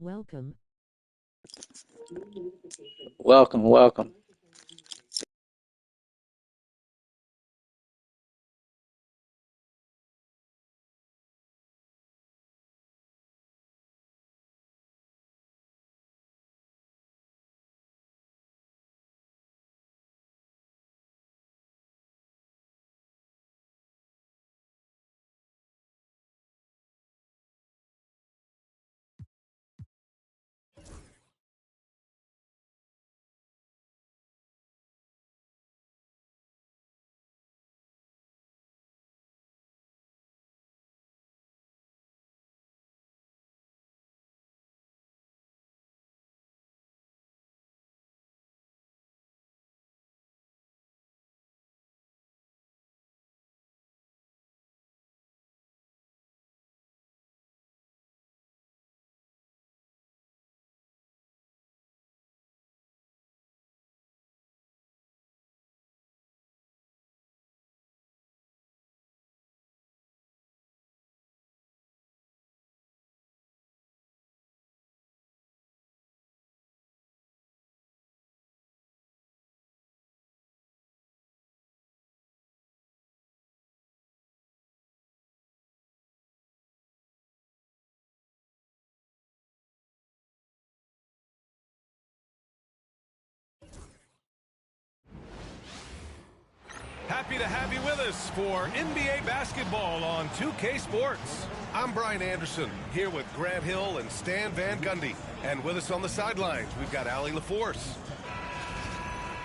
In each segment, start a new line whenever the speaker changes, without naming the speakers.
Welcome.
Welcome, welcome.
Happy to have you with us for NBA basketball on 2K Sports. I'm Brian Anderson, here with Grant Hill and Stan Van Gundy. And with us on the sidelines, we've got Allie LaForce.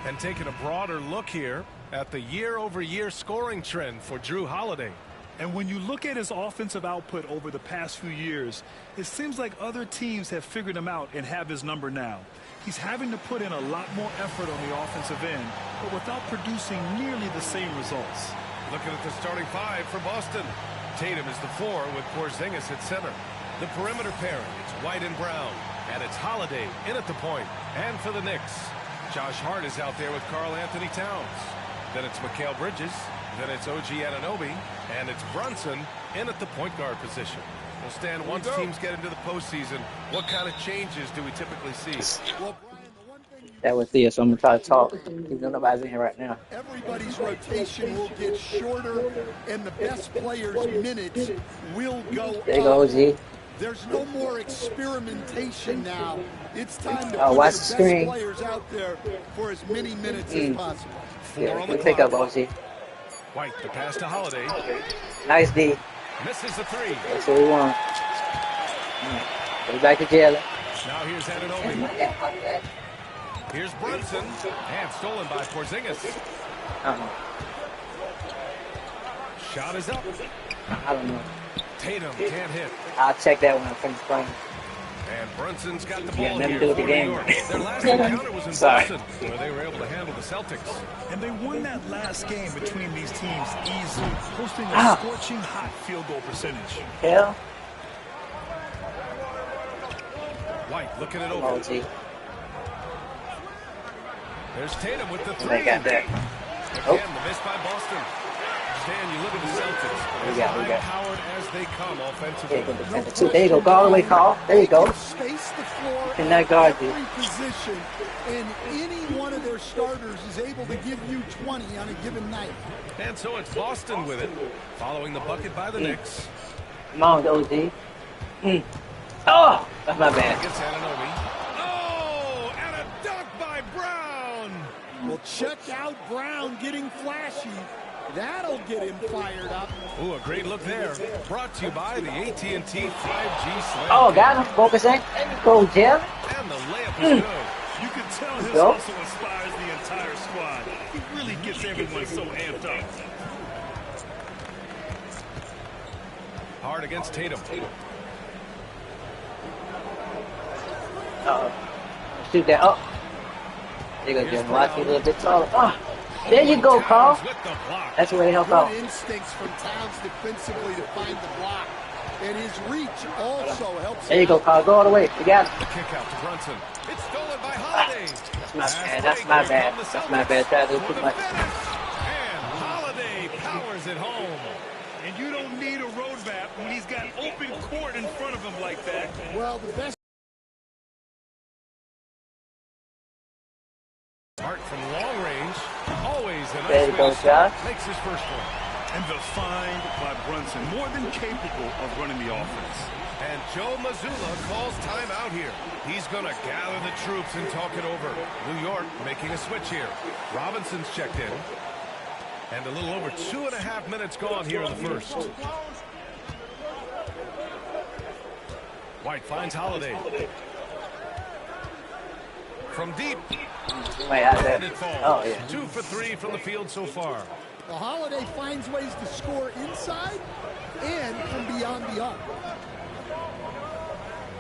And taking a broader look here at the year-over-year scoring trend for Jrue Holiday.
And when you look at his offensive output over the past few years, it seems like other teams have figured him out and have his number now. He's having to put in a lot more effort on the offensive end, but without producing nearly the same results.
Looking at the starting five for Boston. Tatum is the 4 with Porzingis at center. The perimeter pairing, it's White and Brown. And it's Holiday in at the point. And for the Knicks, Josh Hart is out there with Karl Anthony Towns. Then it's Mikal Bridges. Then it's OG Anunoby. And it's Brunson in at the point guard position. Well, Stan, once teams get into the postseason, what kind of changes do we typically see?
That was Thea, so I'm gonna try to talk. Even though nobody's in here right now.
Everybody's rotation will get shorter, and the best players' minutes will go
There you go,
up.
OG.
There's no more experimentation now. It's time to
Oh,
put
watch
the
the
best
screen.
players out there for as many minutes as possible.
Yeah, good pick up, OG.
White, the pass to Holiday.
Nice D.
Misses the 3.
That's what we want. Put it back to Jalen.
Now here's Anunoby. Here's Brunson. And stolen by Porzingis. Shot is up.
I don't know.
Tatum can't hit.
I'll check that when I finish playing.
And Brunson's got the ball
Yeah, nothing
here
to do with the
for
game.
New York. Their last encounter was in
Sorry.
Boston, where they were able to handle the Celtics.
And they won that last game between these teams easily, posting a scorching hot field goal percentage.
Hell,
White looking it over.
OG.
There's Tatum with the 3.
They got that.
Again, the miss by Boston. Stan, you look at the Celtics. As
We got.
high-powered as they come offensively.
There you go. Go all the way, Carl. There you go.
Space the floor
Cannot guard you.
every position, and any one of their starters is able to give you 20 on a given night.
And so it's Boston with it, following the bucket by the Knicks.
Come on, OG. Oh, that's my bad.
Gets Anunoby. Oh, and a dunk by Brown.
Well, check out Brown getting flashy. That'll get him fired up.
Ooh, a great look there. Brought to you by the AT&T 5G Slam.
Oh, got him. Focusing. There you go, Jalen.
And the layup is good.
You can tell his
Go.
hustle inspires the entire squad. He really gets everyone so amped up.
Hard against Tatum.
Shoot that. Oh. There you go, Jalen. Watch me a little bit taller. Oh. There you go, Carl.
With the block.
That's the way to help out.
Good instincts from Towns defensively to find the block. And his reach also helps.
There you go, Carl. Go all the way. You got it.
The kick out to Brunson. It's stolen by Holiday.
That's my bad. That's my bad. That's my bad. Try to do too much.
And Holiday powers it home.
And you don't need a roadmap when he's got open court in front of him like that.
Well, the best
Hart from long range. Always a nice
There you
way
go,
to start.
Josh.
Makes his first one.
And the find by Brunson, more than capable of running the offense.
And Joe Mazzulla calls timeout here. He's going to gather the troops and talk it over. New York making a switch here. Robinson's checked in. And a little over 2.5 minutes gone here in the first. White finds Holiday. From deep.
Wait, out
And
there.
it falls.
Oh, yeah.
2 for 3 from the field so far.
The Holiday finds ways to score inside and from beyond the arc.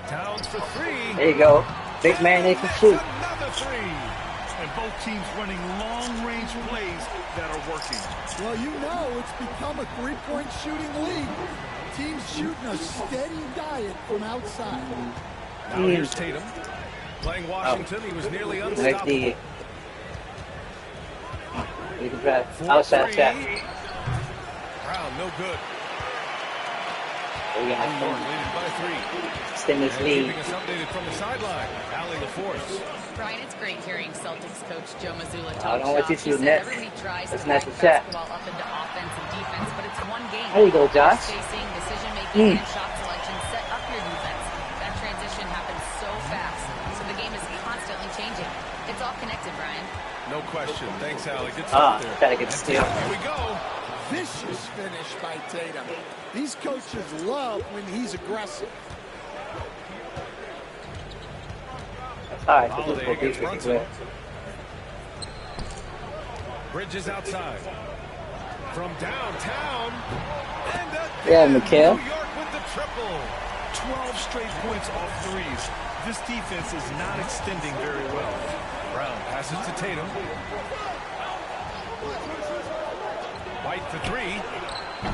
Towns for 3.
There you go. Big man, they can shoot.
Another 3.
And both teams running long-range plays that are working.
Well, you know it's become a three-point shooting league. Teams shooting a steady diet from outside.
Now here's Tatum. Playing Washington, he was nearly
Nice
unstoppable.
D. You can try.
For
Outside
3.
shot.
Brown, no good.
We
New
got
York leading by 3.
extend this
And
lead.
keeping us updated from the sideline. Allie LaForce.
Brian, it's great hearing Celtics coach Joe Mazzulla
I
talk
don't know what
shop.
you
He
shoot
said
next.
everybody tries
That's
to
not
break
the shot.
basketball up into offense and defense, but it's one game.
There you go, Josh.
Spacing, decision-making, and shot selection set up your defense. That transition happens so fast, so the game is constantly changing. It's all connected, Brian.
No question. Thanks, Allie. Good
Ah,
stuff there.
try to get the steal.
Here we go.
Vicious finish by Tatum. These coaches love when he's aggressive.
All right, this is
Holiday
for
against
defense.
Brunson. Bridges outside. From downtown. And
Yeah,
again,
Mikal.
New York with the triple.
12 straight points off threes. This defense is not extending very well.
Brown passes to Tatum. White for 3.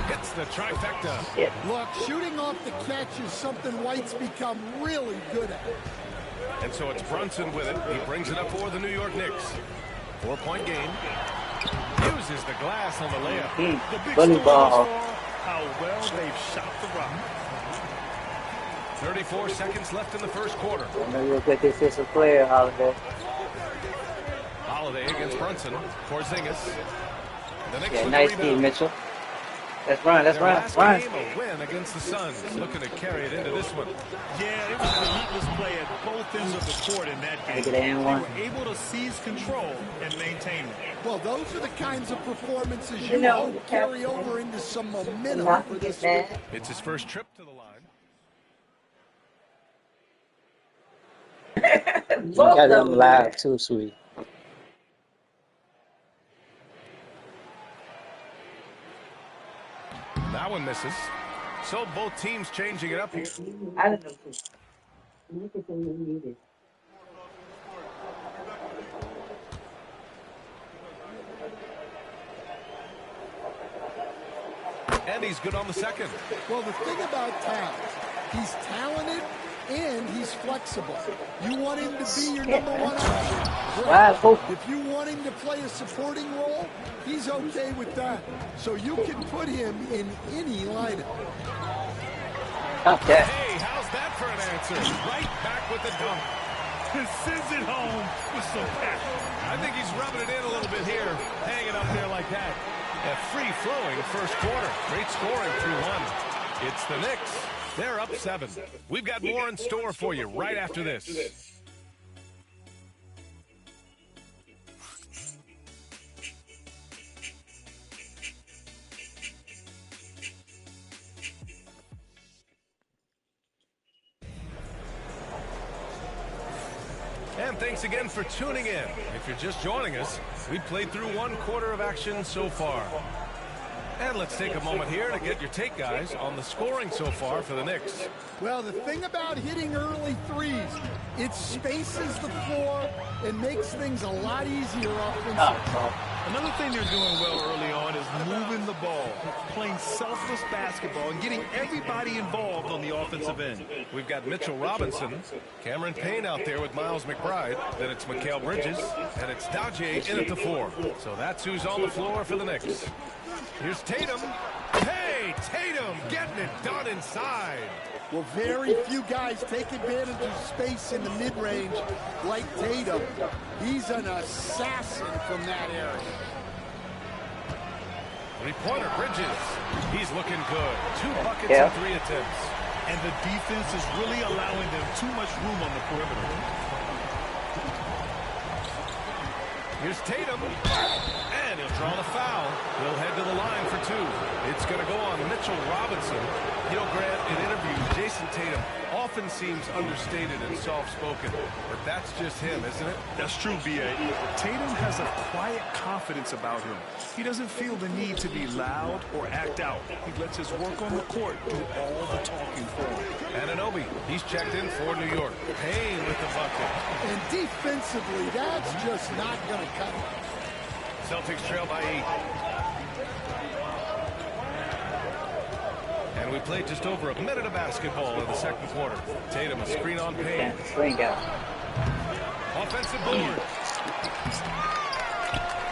Hits the trifecta.
Yeah.
Look, shooting off the catch is something White's become really good at.
And so it's Brunson with it. He brings it up for the New York Knicks. 4-point game. Uses the glass on the layup.
The big
Bunny
story
ball.
thus far, how well they've shot the rock.
34 seconds left in the first quarter.
I know you're a good defensive player, Holiday.
Holiday against Brunson. Porzingis. The Knicks
Yeah,
with
nice
the
D,
rebound.
Mitchell. Let's run, let's
Their
run,
last
run.
game, a win against the Suns. Looking to carry it into this one.
Yeah, it was a relentless play at both ends of the court in that game.
Make it and
They
one.
were able to seize control and maintain it.
Well, those are the kinds of performances
You
you
know,
hope carry over into some momentum
Not
for
to
this
get
week.
mad.
It's his first trip to the line.
You got them live too, sweet.
That one misses. So both teams changing it up here.
I don't know. Look at them needed.
And he's good on the second.
Well, the thing about Towns, he's talented and he's flexible. You want him to be your number one option? Great.
Wow.
If you want him to play a supporting role, he's okay with that. So you can put him in any lineup.
Okay.
Hey, how's that for an answer? Right back with the dunk.
And sends it home with some passion.
I think he's rubbing it in a little bit here. Hanging up there like that. A free-flowing first quarter. Great scoring through one. It's the Knicks. They're up 7. We've got more in store for you right after this. And thanks again for tuning in. If you're just joining us, we've played through one quarter of action so far. And let's take a moment here to get your take, guys, on the scoring so far for the Knicks.
Well, the thing about hitting early threes, it spaces the floor and makes things a lot easier offensively.
Another thing they're doing well early on is moving the ball, playing selfless basketball, and getting everybody involved on the offensive end.
We've got Mitchell Robinson, Cameron Payne out there with Miles McBride. Then it's Mikal Bridges, and it's Dodje in at the 4. So that's who's on the floor for the Knicks. Here's Tatum. Hey, Tatum getting it done inside.
Well, very few guys take advantage of space in the mid-range like Tatum. He's an assassin from that area.
Three-pointer, Bridges. He's looking good. 2 buckets and 3 attempts.
And the defense is really allowing them too much room on the perimeter.
Here's Tatum. And he'll draw the foul. He'll head to the line for 2. It's going to go on Mitchell Robinson. You know, Grant, in interviews, Jason Tatum often seems understated and soft-spoken. But that's just him, isn't it?
That's true, B.A. Tatum has a quiet confidence about him. He doesn't feel the need to be loud or act out. He lets his work on the court do all the talking for him.
Anunoby, he's checked in for New York. Payne with the bucket.
And defensively, that's just not going to cut it.
Celtics trail by 8. And we played just over a minute of basketball in the second quarter. Tatum a screen on Payne. Offensive board.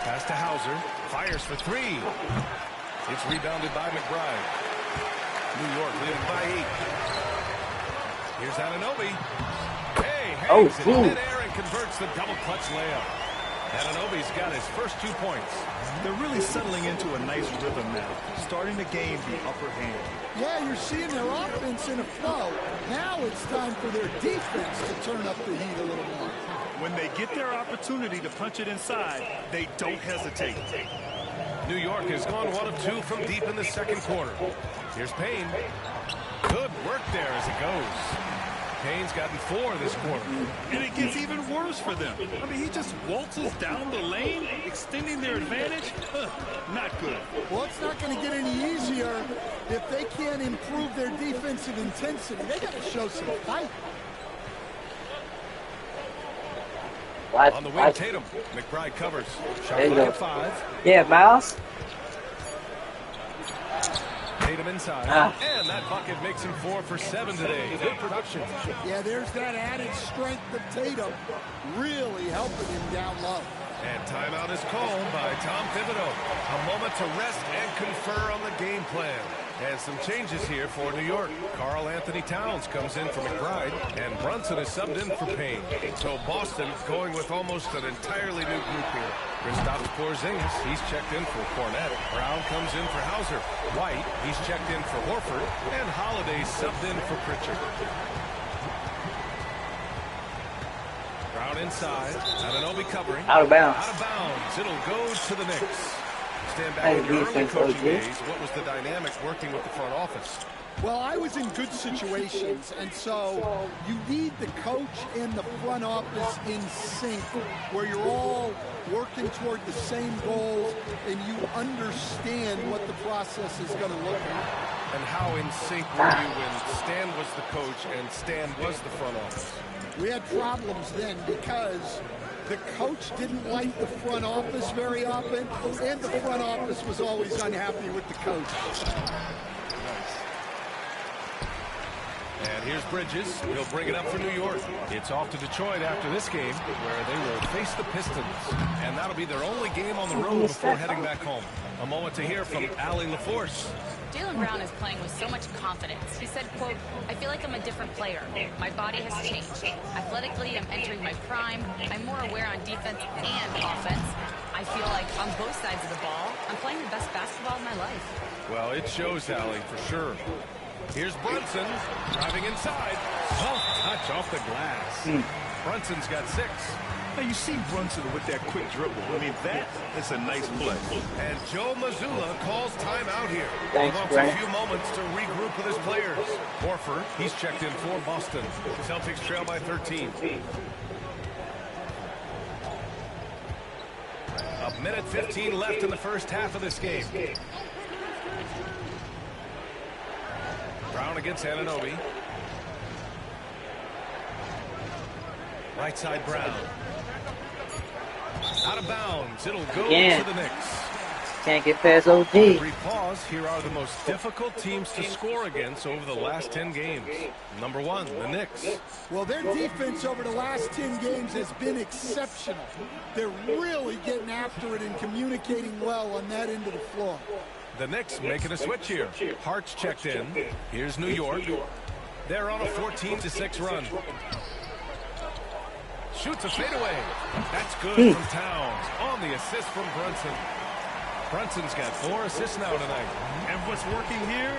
Pass to Hauser. Fires for 3. It's rebounded by McBride. New York leading by 8. Here's Anunoby. Hey, hangs it in midair and converts the double clutch layup. Anunoby's got his first 2 points.
They're really settling into a nice rhythm now, starting to gain the upper hand.
Yeah, you're seeing their offense in a flow. Now it's time for their defense to turn up the heat a little more.
When they get their opportunity to punch it inside, they don't hesitate.
New York has gone 1 of 2 from deep in the second quarter. Here's Payne. Good work there as it goes. Payne's gotten 4 this quarter.
And it gets even worse for them. I mean, he just waltzes down the lane, extending their advantage. Not good.
Well, it's not going to get any easier if they can't improve their defensive intensity. They got to show some fight.
On the wing, Tatum. McBride covers. Shot clock at 5.
Yeah, Miles.
Tatum inside. And that bucket makes him 4 for 7 today. Good production.
Yeah, there's that added strength of Tatum really helping him down low.
And timeout is called by Tom Thibodeau. A moment to rest and confer on the game plan. And some changes here for New York. Karl Anthony Towns comes in for McBride, and Brunson is subbed in for Payne. So Boston going with almost an entirely new group here. Kristaps Porzingis, he's checked in for Cornette. Brown comes in for Hauser. White, he's checked in for Horford. And Holiday subbed in for Pritchard. Brown inside. Anunoby covering.
Out of bounds.
Out of bounds. It'll go to the Knicks. Stand back in your early coaching days. What was the dynamic working with the front office?
Well, I was in good situations, and so you need the coach and the front office in sync, where you're all working toward the same goals and you understand what the process is going to look like.
And how in sync were you when Stan was the coach and Stan was the front office?
We had problems then because the coach didn't like the front office very often, and the front office was always unhappy with the coach.
And here's Bridges. He'll bring it up for New York. It's off to Detroit after this game, where they will face the Pistons. And that'll be their only game on the road before heading back home. A moment to hear from Allie LaForce.
Jaylen Brown is playing with so much confidence. He said, quote, "I feel like I'm a different player. My body has changed. Athletically, I'm entering my prime. I'm more aware on defense and offense. I feel like on both sides of the ball, I'm playing the best basketball of my life."
Well, it shows, Allie, for sure. Here's Brunson, driving inside. Soft touch off the glass. Brunson's got 6.
Now, you see Brunson with that quick dribble. I mean, that is a nice play.
And Joe Mazzulla calls timeout here.
Thanks,
He wants a few moments to regroup with his players. Horford, he's checked in for Boston. Celtics trail by 13. A minute 15 left in the first half of this game. Brown against Anunoby. Right side Brown. Out of bounds. It'll go to the Knicks.
Can't get past OG.
Brief pause. Here are the most difficult teams to score against over the last 10 games. Number 1, the Knicks.
Well, their defense over the last 10 games has been exceptional. They're really getting after it and communicating well on that end of the floor.
The Knicks making a switch here. Hart's checked in. Here's New York. They're on a 14-6 run. Shoots a fadeaway. That's good from Towns on the assist from Brunson. Brunson's got 4 assists now tonight.
And what's working here,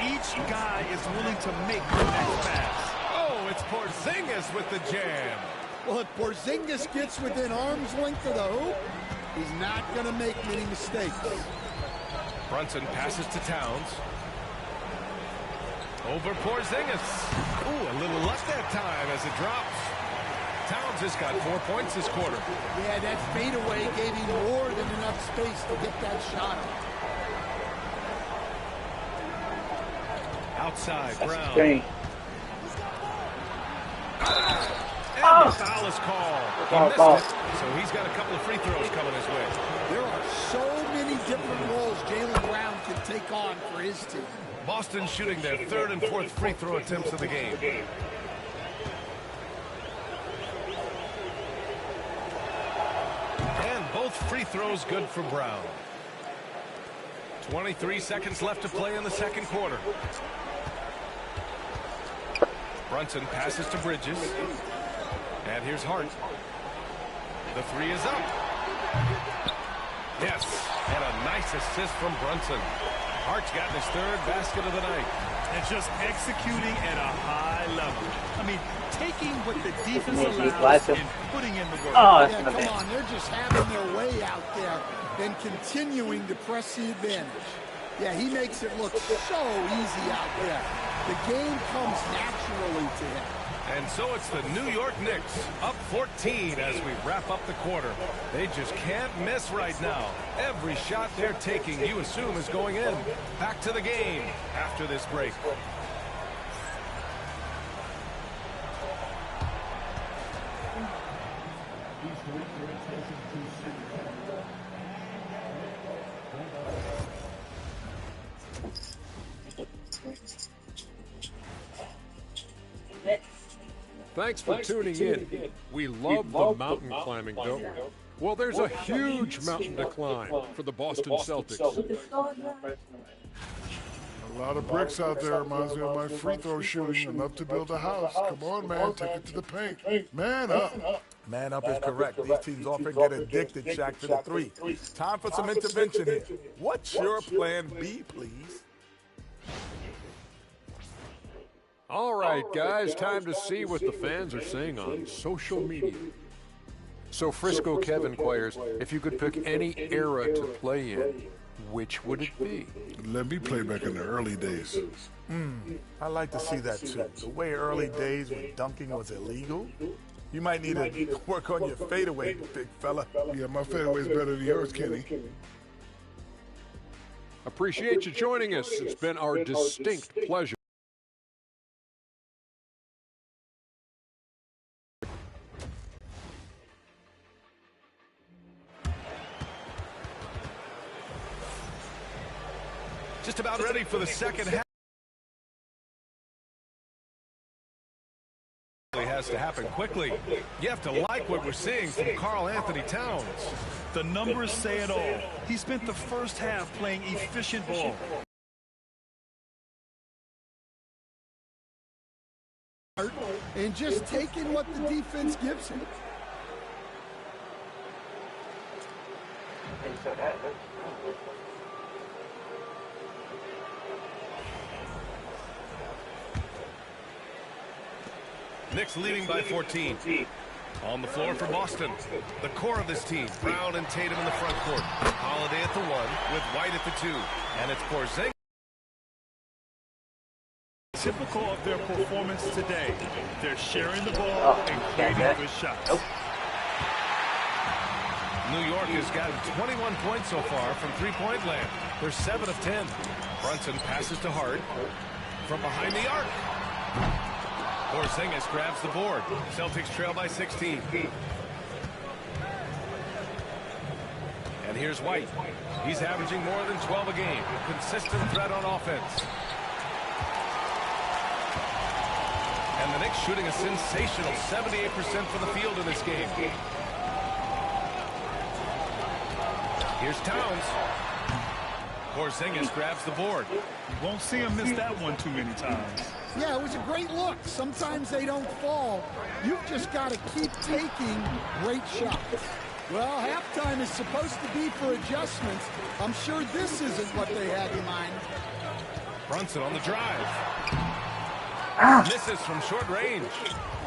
each guy is willing to make the next pass.
Oh, it's Porzingis with the jam.
Well, if Porzingis gets within arm's length of the hoop, he's not going to make many mistakes.
Brunson passes to Towns. Over Porzingis. Ooh, a little luck that time as it drops. Towns has got 4 points this quarter.
Yeah, that fadeaway gave him more than enough space to get that shot up.
Outside, Brown.
Strange.
And the foul is called. He missed it, so he's got a couple of free throws coming his way.
There are so many different roles Jaylen Brown can take on for his team.
Boston shooting their 3rd and 4th free throw attempts of the game. And both free throws good for Brown. 23 seconds left to play in the second quarter. Brunson passes to Bridges. And here's Hart. The 3 is up. Yes, and a nice assist from Brunson. Hart's gotten his 3rd basket of the night.
And just executing at a high level. I mean, taking what the defense allows and putting in the work.
Oh,
Yeah, come on, they're just having their way out there and continuing to press the advantage. Yeah, he makes it look so easy out there. The game comes naturally to him.
And so it's the New York Knicks up 14 as we wrap up the quarter. They just can't miss right now. Every shot they're taking, you assume, is going in. Back to the game after this break.
Thanks for tuning in. We love the mountain climbing, don't we? Well, there's a huge mountain to climb for the Boston Celtics.
A lot of bricks out there reminds me of my free throw shooting. Enough to build a house. Come on, man. Take it to the paint. Man up.
Man up is correct. These teams often get addicted, Shaq, to the 3. Time for some intervention here. What's your plan B, please?
All right, guys, time to see what the fans are saying on social media. So Frisco Kev inquires, if you could pick any era to play in, which would it be?
Let me play back in the early days.
I like to see that too. The way early days when dunking was illegal. You might need to work on your fadeaway, big fella.
Yeah, my fadeaway's better than yours, Kenny.
Appreciate you joining us. It's been our distinct pleasure.
Just about ready for the second half. It has to happen quickly. You have to like what we're seeing from Karl Anthony Towns.
The numbers say it all. He spent the first half playing efficient ball.
And just taking what the defense gives him.
Knicks leading by 14. On the floor for Boston. The core of this team, Brown and Tatum in the front court. Holiday at the 1 with White at the 2. And it's Porzingis.
Typical of their performance today. They're sharing the ball and creating good shots.
New York has gotten 21 points so far from three-point land. They're 7 of 10. Brunson passes to Hart from behind the arc. Porzingis grabs the board. Celtics trail by 16. And here's White. He's averaging more than 12 a game. Consistent threat on offense. And the Knicks shooting a sensational 78% from the field in this game. Here's Towns. Porzingis grabs the board.
You won't see him miss that one too many times.
Yeah, it was a great look. Sometimes they don't fall. You've just got to keep taking great shots. Well, halftime is supposed to be for adjustments. I'm sure this isn't what they had in mind.
Brunson on the drive. Misses from short range.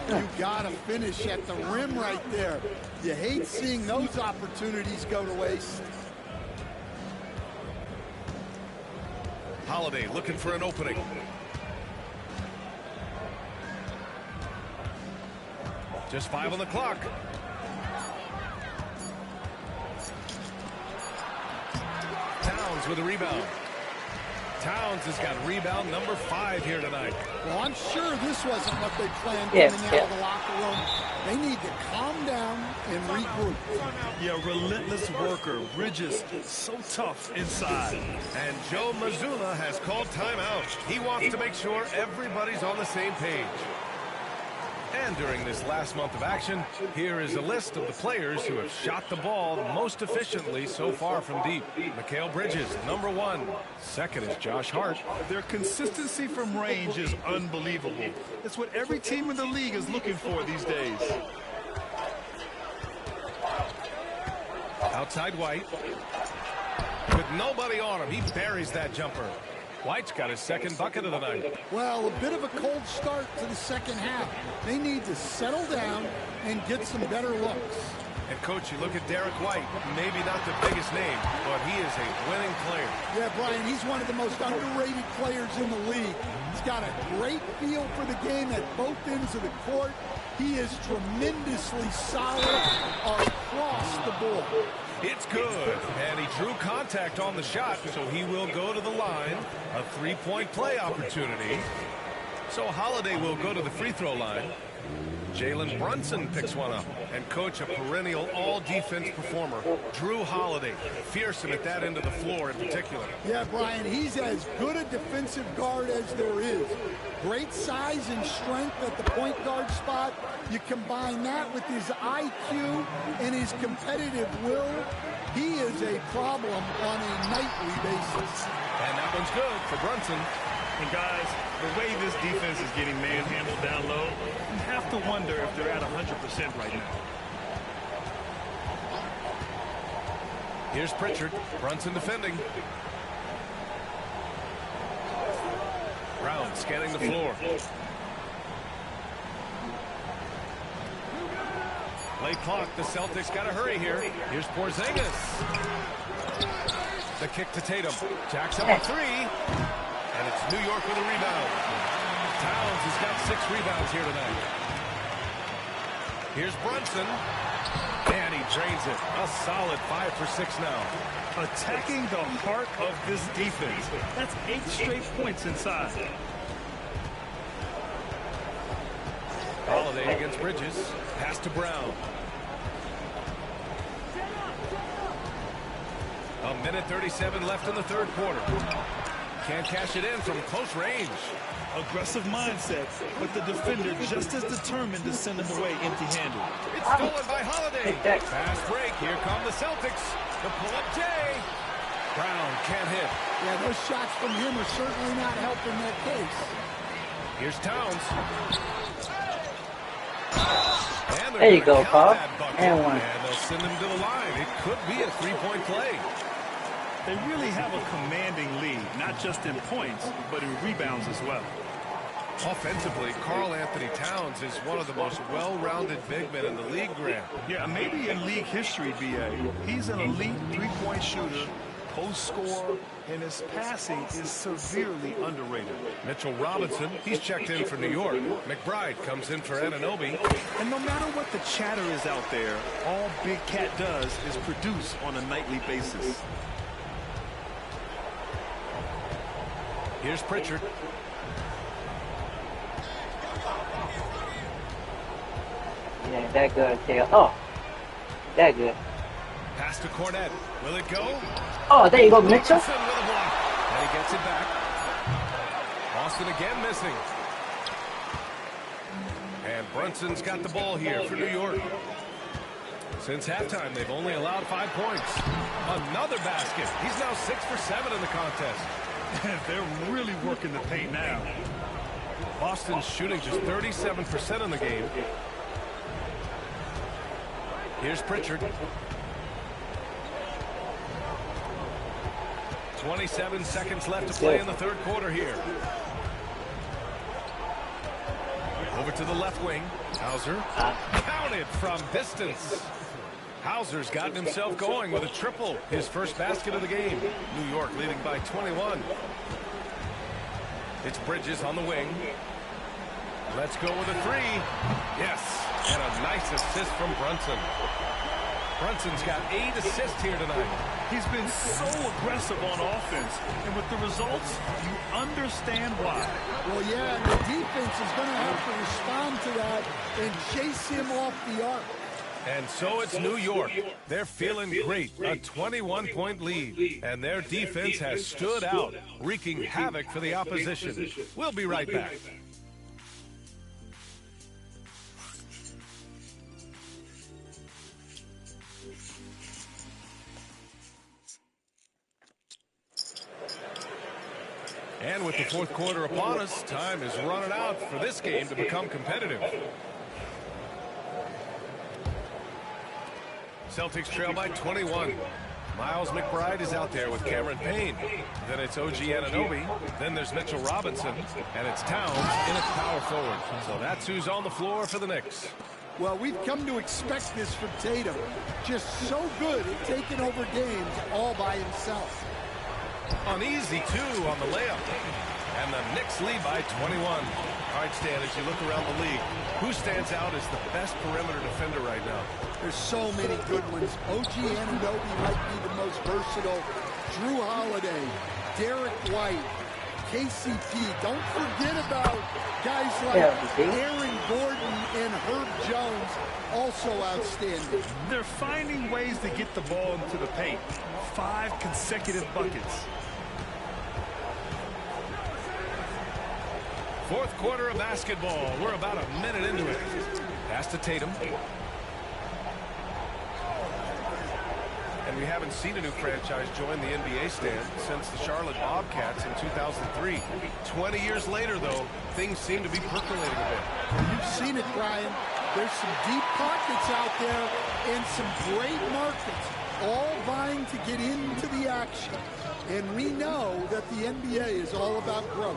You got to finish at the rim right there. You hate seeing those opportunities go to waste.
Holiday looking for an opening. Just 5 on the clock. Towns with a rebound. Towns has got rebound number 5 here tonight.
Well, I'm sure this wasn't what they planned coming out of the locker room. They need to calm down and regroup.
Yeah, relentless worker. Bridges, so tough inside.
And Joe Mazzulla has called timeout. He wants to make sure everybody's on the same page. And during this last month of action, here is a list of the players who have shot the ball most efficiently so far from deep. Mikal Bridges, number 1. Second is Josh Hart.
Their consistency from range is unbelievable. It's what every team in the league is looking for these days.
Outside White. With nobody on him, he buries that jumper. White's got his second bucket of the night.
Well, a bit of a cold start to the second half. They need to settle down and get some better looks.
And, Coach, you look at Derek White, maybe not the biggest name, but he is a winning player.
Yeah, Brian, he's one of the most underrated players in the league. He's got a great feel for the game at both ends of the court. He is tremendously solid across the board.
It's good, and he drew contact on the shot, so he will go to the line. A three-point play opportunity. So Holiday will go to the free throw line. Jalen Brunson picks one up. And, Coach, a perennial all-defense performer, Drew Holiday. Fearsome at that end of the floor in particular.
Yeah, Brian, he's as good a defensive guard as there is. Great size and strength at the point guard spot. You combine that with his IQ and his competitive will, he is a problem on a nightly basis.
And that one's good for Brunson.
And guys, the way this defense is getting manhandled down low, you have to wonder if they're at 100% right now.
Here's Pritchard. Brunson defending. Brown scanning the floor. Play clock. The Celtics got to hurry here. Here's Porzingis. The kick to Tatum. Jacks up a 3. And it's New York with a rebound. Towns has got 6 rebounds here tonight. Here's Brunson. And he drains it. A solid 5 for 6 now.
Attacking the heart of this defense. That's 8 straight points inside.
Holiday against Bridges. Pass to Brown. A minute 37 left in the third quarter. Can't cash it in from close range.
Aggressive mindset, but the defender just as determined to send him away empty-handed.
It's stolen by Holiday. Fast break. Here come the Celtics. The pull-up J. Brown can't hit.
Yeah, those shots from him are certainly not helping that case.
Here's Towns. And
there you go, Paul.
And one. And they'll send him to the line. It could be a three-point play.
They really have a commanding lead, not just in points, but in rebounds as well.
Offensively, Karl Anthony Towns is one of the most well-rounded big men in the league, Grant.
Yeah, maybe in league history, B.A. He's an elite three-point shooter, post scorer, and his passing is severely underrated.
Mitchell Robinson, he's checked in for New York. McBride comes in for Anunoby.
And no matter what the chatter is out there, all Big Cat does is produce on a nightly basis.
Here's Pritchard.
Yeah, that good, Taylor. Oh, that good.
Pass to Cornette. Will it go?
Oh, there you go, Mitchell.
And he gets it back. Boston again missing. And Brunson's got the ball here for New York. Since halftime, they've only allowed 5 points. Another basket. He's now 6 for 7 in the contest.
They're really working the paint now.
Boston's shooting just 37% in the game. Here's Pritchard. 27 seconds left to play in the third quarter here. Over to the left wing. Hauser counted from distance. Hauser's gotten himself going with a triple. His first basket of the game. New York leading by 21. It's Bridges on the wing. Let's go with a three. Yes, and a nice assist from Brunson. Brunson's got 8 assists here tonight.
He's been so aggressive on offense, and with the results, you understand why.
Well, yeah, and the defense is going to have to respond to that and chase him off the arc.
And so it's New York. They're feeling great. A 21-point lead. And their defense has stood out, wreaking havoc for the opposition. We'll be right back. And with the fourth quarter upon us, time is running out for this game to become competitive. Celtics trail by 21. Miles McBride is out there with Cameron Payne. Then it's OG Anunoby. Then there's Mitchell Robinson. And it's Towns in at power forward. So that's who's on the floor for the Knicks.
Well, we've come to expect this from Tatum. Just so good at taking over games all by himself.
Uneasy, too, on the layup. And the Knicks lead by 21. All right, Stan, as you look around the league, who stands out as the best perimeter defender right now?
There's so many good ones. OG Anunoby might be the most versatile. Drew Holiday, Derek White, KCP. Don't forget about guys like Aaron Gordon and Herb Jones, also outstanding.
They're finding ways to get the ball into the paint. 5 consecutive buckets.
Fourth quarter of basketball. We're about a minute into it. Pass to Tatum. And we haven't seen a new franchise join the NBA stand since the Charlotte Bobcats in 2003. 20 years later, though, things seem to be percolating a bit.
Well, you've seen it, Brian. There's some deep pockets out there and some great markets, all vying to get into the action. And we know that the NBA is all about growth.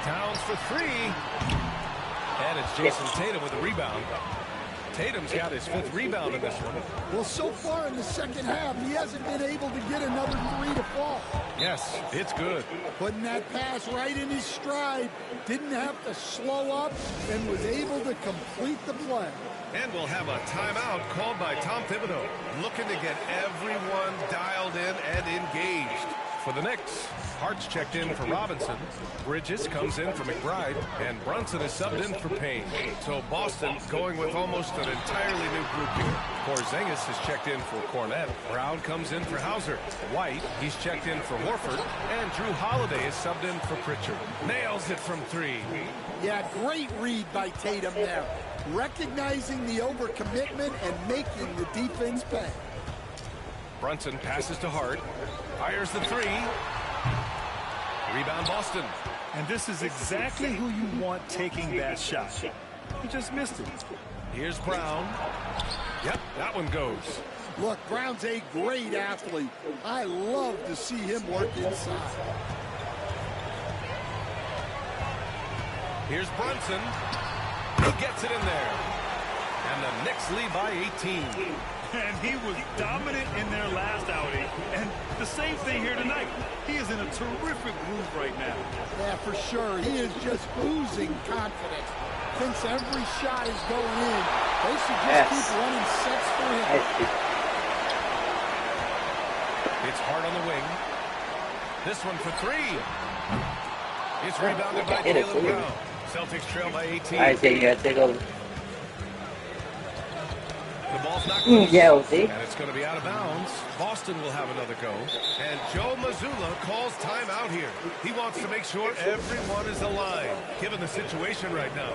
Towns for three. And it's Jason Tatum with a rebound. Tatum's got his 5th rebound in this one.
Well, so far in the second half, he hasn't been able to get another 3 to fall.
Yes, it's good.
Putting that pass right in his stride, didn't have to slow up, and was able to complete the play.
And we'll have a timeout called by Tom Thibodeau, looking to get everyone dialed in and engaged. For the Knicks, Hart's checked in for Robinson. Bridges comes in for McBride. And Brunson is subbed in for Payne. So Boston going with almost an entirely new group here. Porzingis is checked in for Cornette. Brown comes in for Hauser. White, he's checked in for Horford. And Drew Holiday is subbed in for Pritchard. Nails it from 3.
Yeah, great read by Tatum there. Recognizing the overcommitment and making the defense pay.
Brunson passes to Hart. Fires the 3. Rebound Boston.
And this is exactly who you want taking that shot. He just missed it.
Here's Brown. Yep, that one goes.
Look, Brown's a great athlete. I love to see him work inside.
Here's Brunson. He gets it in there. And the Knicks lead by 18.
And he was dominant in their last outing. And the same thing here tonight. He is in a terrific groove right now.
Yeah, for sure. He is just oozing confidence. Thinks every shot is going in. They should just keep running sets for him.
It's Hart on the wing. This one for 3. It's rebounded by Jaylen Brown. Celtics trail by 18.
I say you gotta take over.
The ball's not loose.
Yeah, we'll see.
And it's going to be out of bounds. Boston will have another go. And Joe Mazzulla calls timeout here. He wants to make sure everyone is aligned, given the situation right now.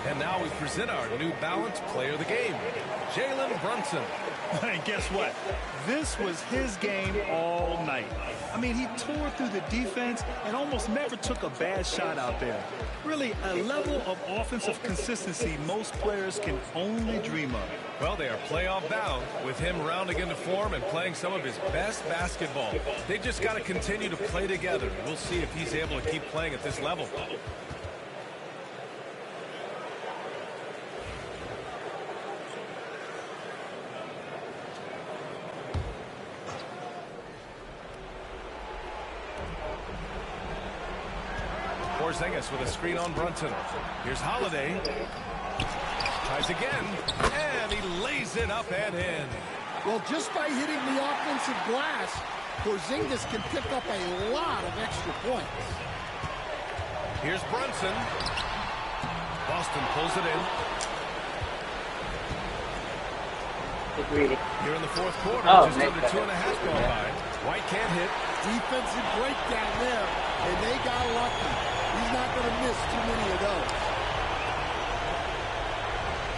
And now we present our New Balance player of the game, Jalen Brunson.
And guess what? This was his game all night. I mean, he tore through the defense and almost never took a bad shot out there. Really, a level of offensive consistency most players can only dream of.
Well, they are playoff bound with him rounding into form and playing some of his best basketball. They just got to continue to play together. We'll see if he's able to keep playing at this level. Porzingis with a screen on Brunson. Here's Holiday. Tries again, and he lays it up and in.
Well, just by hitting the offensive glass, Porzingis can pick up a lot of extra points.
Here's Brunson. Boston pulls it in. Here in the fourth quarter, just under 2.5 gone by. White can't hit.
Defensive breakdown there, and they got lucky. He's not going to miss too many of those.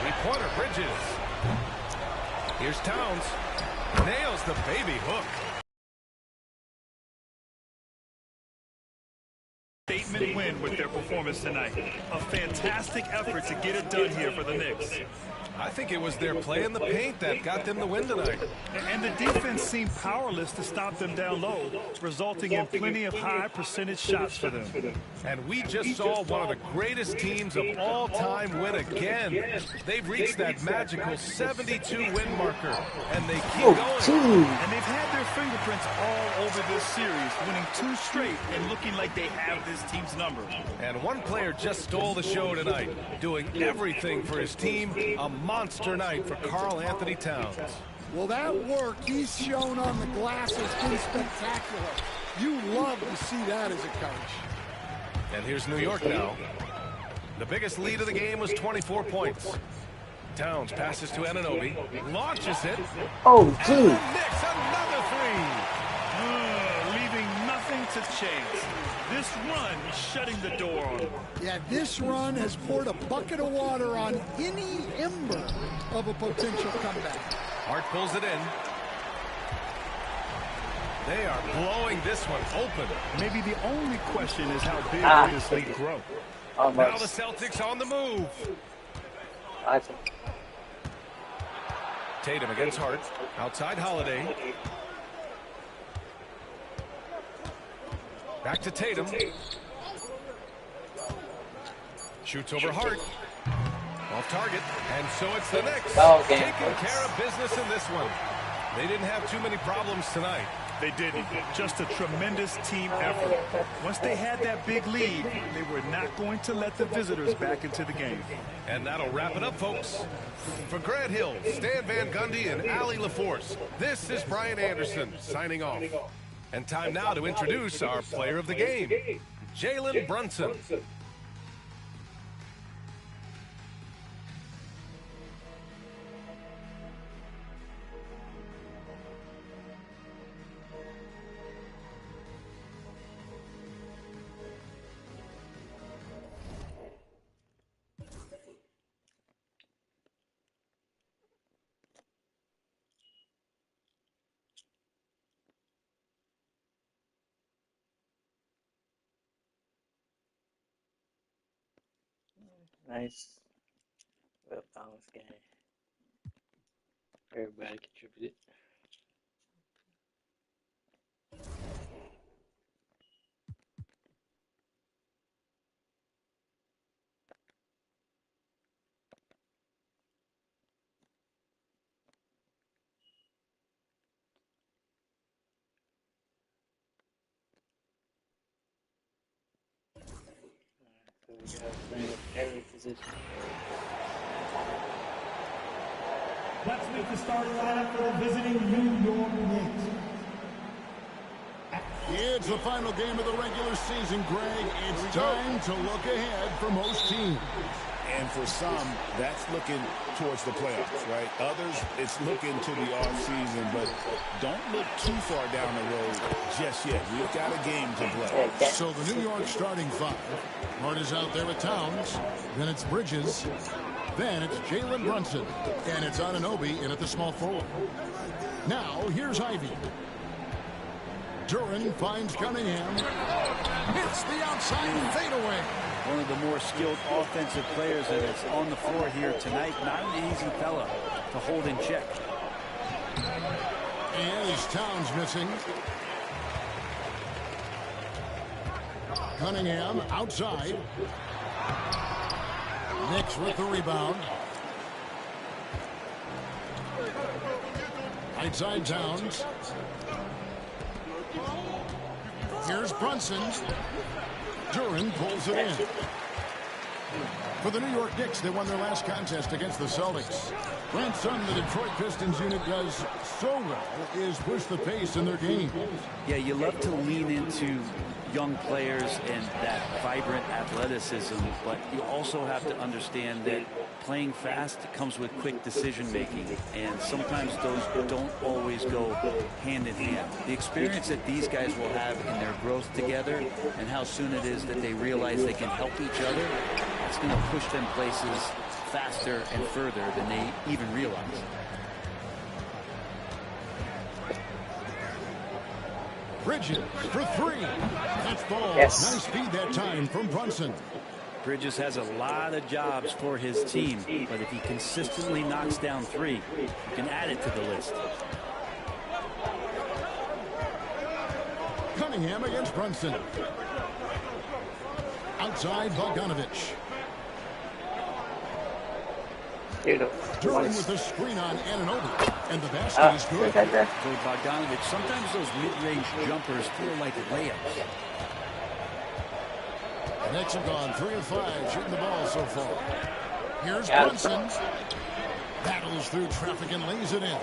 Three-pointer, Bridges. Here's Towns. Nails the baby hook.
Statement win with their performance tonight. A fantastic effort to get it done here for the Knicks.
I think it was their play in the paint that got them the win tonight.
And the defense seemed powerless to stop them down low, resulting in plenty of high percentage shots for them.
And we just saw one of the greatest teams of all time win again. They've reached that magical 72-win marker, and they keep going.
And they've had their fingerprints all over this series, winning 2 straight and looking like they have this team's number.
And one player just stole the show tonight, doing everything for his team. A monster night for Karl Anthony Towns.
Well, that work he's shown on the glass has been spectacular. You love to see that as a coach.
And here's New York now. The biggest lead of the game was 24 points. Towns passes to Anunoby, launches it.
Oh,
And
dude.
the Knicks another three.
Leaving nothing to chance. This run shutting the door on them.
Yeah, this run has poured a bucket of water on any ember of a potential comeback.
Hart pulls it in. They are blowing this one open.
Maybe the only question is how big will this lead grow.
Now the
Almost.
Celtics on the move.
Awesome.
Tatum against Hart. Outside Holiday. Back to Tatum. Shoots over Hart. Off target. And so it's the Knicks taking care of business in this one. They didn't have too many problems tonight.
They didn't. Just a tremendous team effort. Once they had that big lead, they were not going to let the visitors back into the game.
And that'll wrap it up, folks. For Grant Hill, Stan Van Gundy, and Allie LaForce, this is Brian Anderson signing off. And time now to introduce our player of the game, Jalen Brunson.
Nice. Well balanced game. Everybody contributed. So we got playing with every position.
Let's make the starting lineup for the visiting New York Knicks.
It's the final game of the regular season, Greg. It's time to look ahead for most teams. And for some, that's looking towards the playoffs, right? Others, it's looking to the offseason, but don't look too far down the road just yet. We've got a game to play.
So the New York starting five. Hart is out there with Towns. Then it's Bridges. Then it's Jalen Brunson. And it's Anunoby in at the small forward. Now, here's Ivy. Duran finds Cunningham. Hits the outside fadeaway.
One of the more skilled offensive players that is on the floor here tonight. Not an easy fella to hold in check.
And is Towns missing? Cunningham outside. Knicks with the rebound. Right side Towns. Here's Brunson. Duran pulls it in. For the New York Knicks, they won their last contest against the Celtics. Brent Sutton, the Detroit Pistons unit, does so well is push the pace in their game.
Yeah, you love to lean into young players and that vibrant athleticism, but you also have to understand that playing fast comes with quick decision making, and sometimes those don't always go hand in hand. The experience that these guys will have in their growth together and how soon it is that they realize they can help each other, it's going to push them places faster and further than they even realize.
Bridges for three. That's ball.
Yes.
Nice feed that time from Brunson.
Bridges has a lot of jobs for his team, but if he consistently knocks down three, you can add it to the list.
Cunningham against Brunson. Outside Bogdanovich. Duran with the screen on Anunoby. And the basket is good.
For Bogdanovich, sometimes those mid-range jumpers feel like layups.
The Knicks have gone 3 of 5 shooting the ball so far. Here's Brunson. Battles through traffic and lays it in.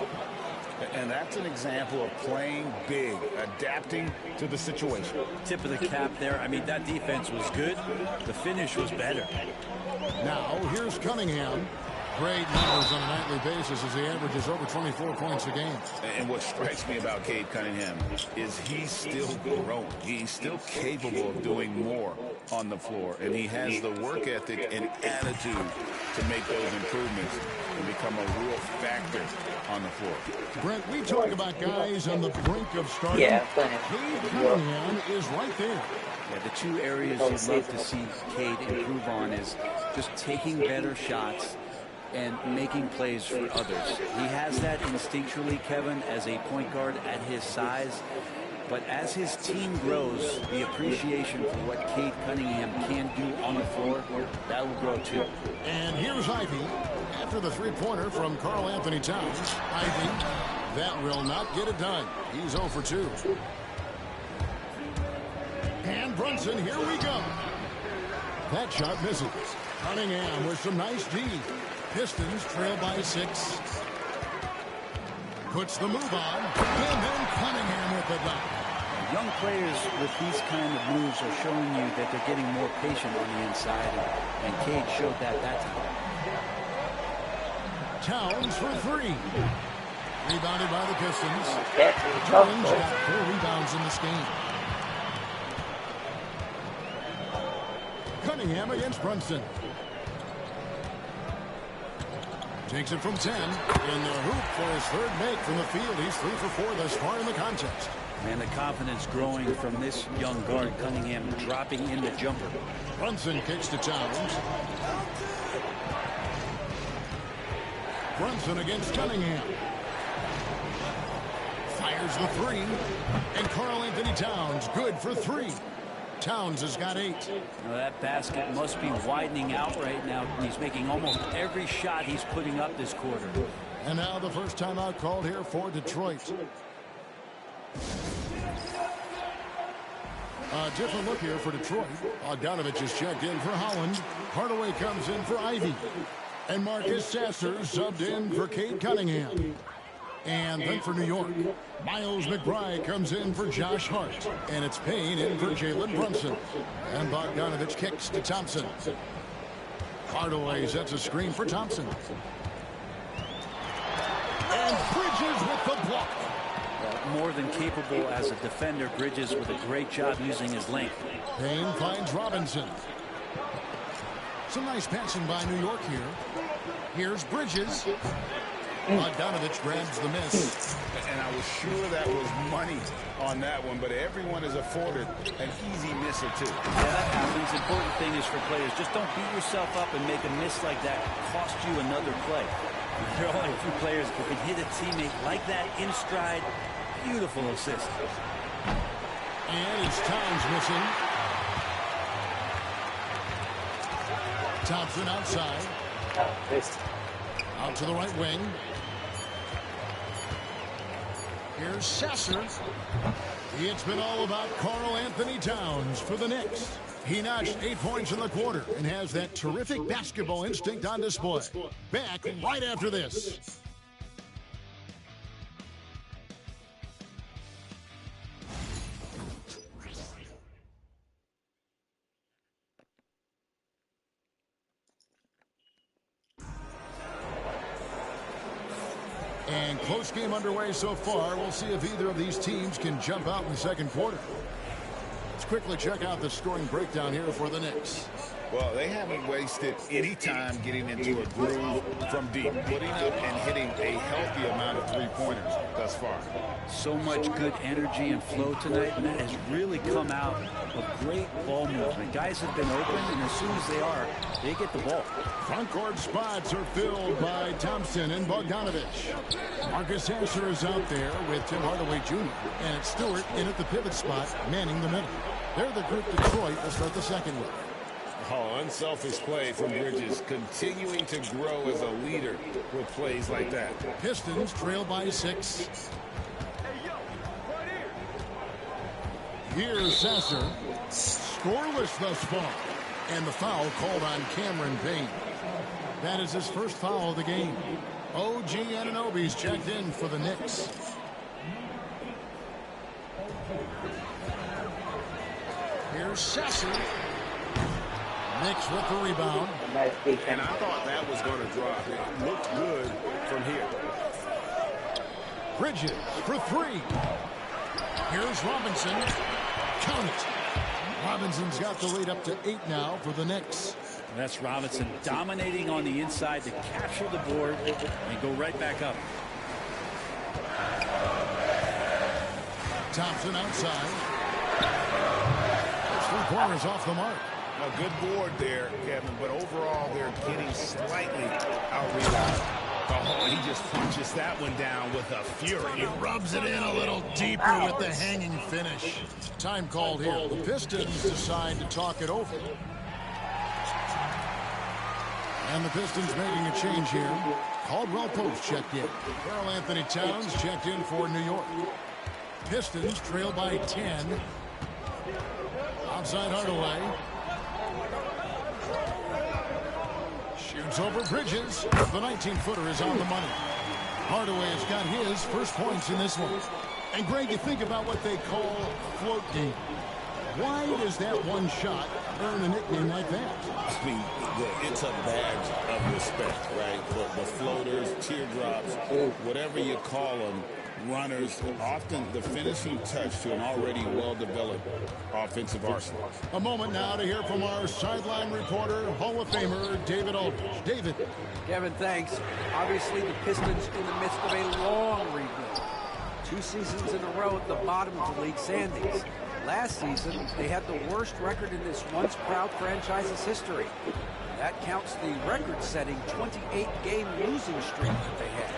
And that's an example of playing big, adapting to the situation.
Tip of the cap there. I mean, that defense was good. The finish was better.
Now, here's Cunningham. Great numbers on a nightly basis as he averages over 24 points a game.
And what strikes me about Cade Cunningham is he's still growing. He's still capable of doing more on the floor. And he has the work ethic and attitude to make those improvements and become a real factor on the floor.
Brent, we talk about guys on the brink of starting.
Yeah,
Cade Cunningham is right there.
Yeah, the two areas you'd love to see Cade improve on is just taking better shots and making plays for others. He has that instinctually, Kevin, as a point guard at his size. But as his team grows, the appreciation for what Cade Cunningham can do on the floor, that will grow too.
And here's Ivy after the three-pointer from Karl Anthony Towns. Ivy, that will not get it done. He's 0 for 2. And Brunson, here we go. That shot misses. Cunningham with some nice D. Pistons trail by 6. Puts the move on. And then Cunningham with the dunk.
Young players with these kind of moves are showing you that they're getting more patient on the inside, and Cade showed that time.
Towns for 3. Rebounded by the Pistons. Duran's got 4 rebounds in this game. Cunningham against Brunson. Takes it from 10. In the hoop for his third make from the field. He's 3 for 4 thus far in the contest.
Man, the confidence growing from this young guard, Cunningham, dropping in the jumper.
Brunson kicks to Towns. Brunson against Cunningham. Fires the 3. And Karl Anthony Towns good for 3. Towns has got 8.
Now that basket must be widening out right now. He's making almost every shot he's putting up this quarter.
And now the first timeout called here for Detroit. A different look here for Detroit. Bogdanovich is checked in for Holland. Hardaway comes in for Ivy. And Marcus Sasser subbed in for Cade Cunningham. And then for New York, Miles McBride comes in for Josh Hart. And it's Payne in for Jalen Brunson. And Bogdanovich kicks to Thompson. Hardaway sets a screen for Thompson. And Bridges with the block.
More than capable as a defender, Bridges with a great job using his length.
Payne finds Robinson. Some nice passing by New York here. Here's Bridges. Bogdanovich grabs the miss.
And I was sure that was money on that one, but everyone is afforded an easy misser too.
Yeah, that happens. Important thing is for players, just don't beat yourself up and make a miss like that cost you another play. There are only a few players who can hit a teammate like that in stride. Beautiful assist.
And it's Towns missing. Thompson outside. Out to the right wing. Here's Sasser. It's been all about Karl Anthony Towns for the Knicks. He notched 8 points in the quarter and has that terrific basketball instinct on display. Back right after this. And close game underway so far. We'll see if either of these teams can jump out in the second quarter. Let's quickly check out the scoring breakdown here for the Knicks.
Well, they haven't wasted any time getting into a groove from deep, putting up and hitting a healthy amount of three-pointers thus far.
So much good energy and flow tonight, and that has really come out of great ball movement. Guys have been open, and as soon as they get the ball.
Front court spots are filled by Thompson and Bogdanovich. Marcus Sasser is out there with Tim Hardaway Jr. and it's Stewart in at the pivot spot, manning the middle. They're the group Detroit will start the second with.
Oh, unselfish play from Bridges, continuing to grow as a leader with plays like that.
Pistons trail by 6. Here's Sasser. Scoreless thus far. And the foul called on Cameron Payne. That is his first foul of the game. OG Anunoby's checked in for the Knicks. Here's Sasser. Knicks with the rebound.
And I thought that was going to drop. It looked good from here.
Bridges for 3. Here's Robinson. Count it. Robinson's got the lead up to 8 now for the Knicks.
That's Robinson dominating on the inside to capture the board and go right back up.
Thompson outside. 3 pointers off the mark.
A good board there, Kevin, but overall they're getting slightly out-rebounded. Oh, he just punches that one down with a fury.
He rubs it in a little deeper with the hanging finish. Time called here. The Pistons decide to talk it over. And the Pistons making a change here. Caldwell Pope checked in. Karl Anthony Towns checked in for New York. Pistons trail by 10. Outside Hardaway. Shoots over Bridges. The 19-footer is on the money. Hardaway has got his first points in this one. And Greg, you think about what they call float game. Why does that one shot earn a nickname like that?
I mean, it's a badge of respect, right? The floaters, teardrops, whatever you call them, runners, often the finishing touch to an already well-developed offensive arsenal.
A moment now to hear from our sideline reporter, Hall of Famer David Aldridge. David.
Kevin, thanks. Obviously, the Pistons in the midst of a long rebuild. 2 seasons in a row at the bottom of the league standings. Last season, they had the worst record in this once-proud franchise's history. That counts the record-setting 28-game losing streak that they had.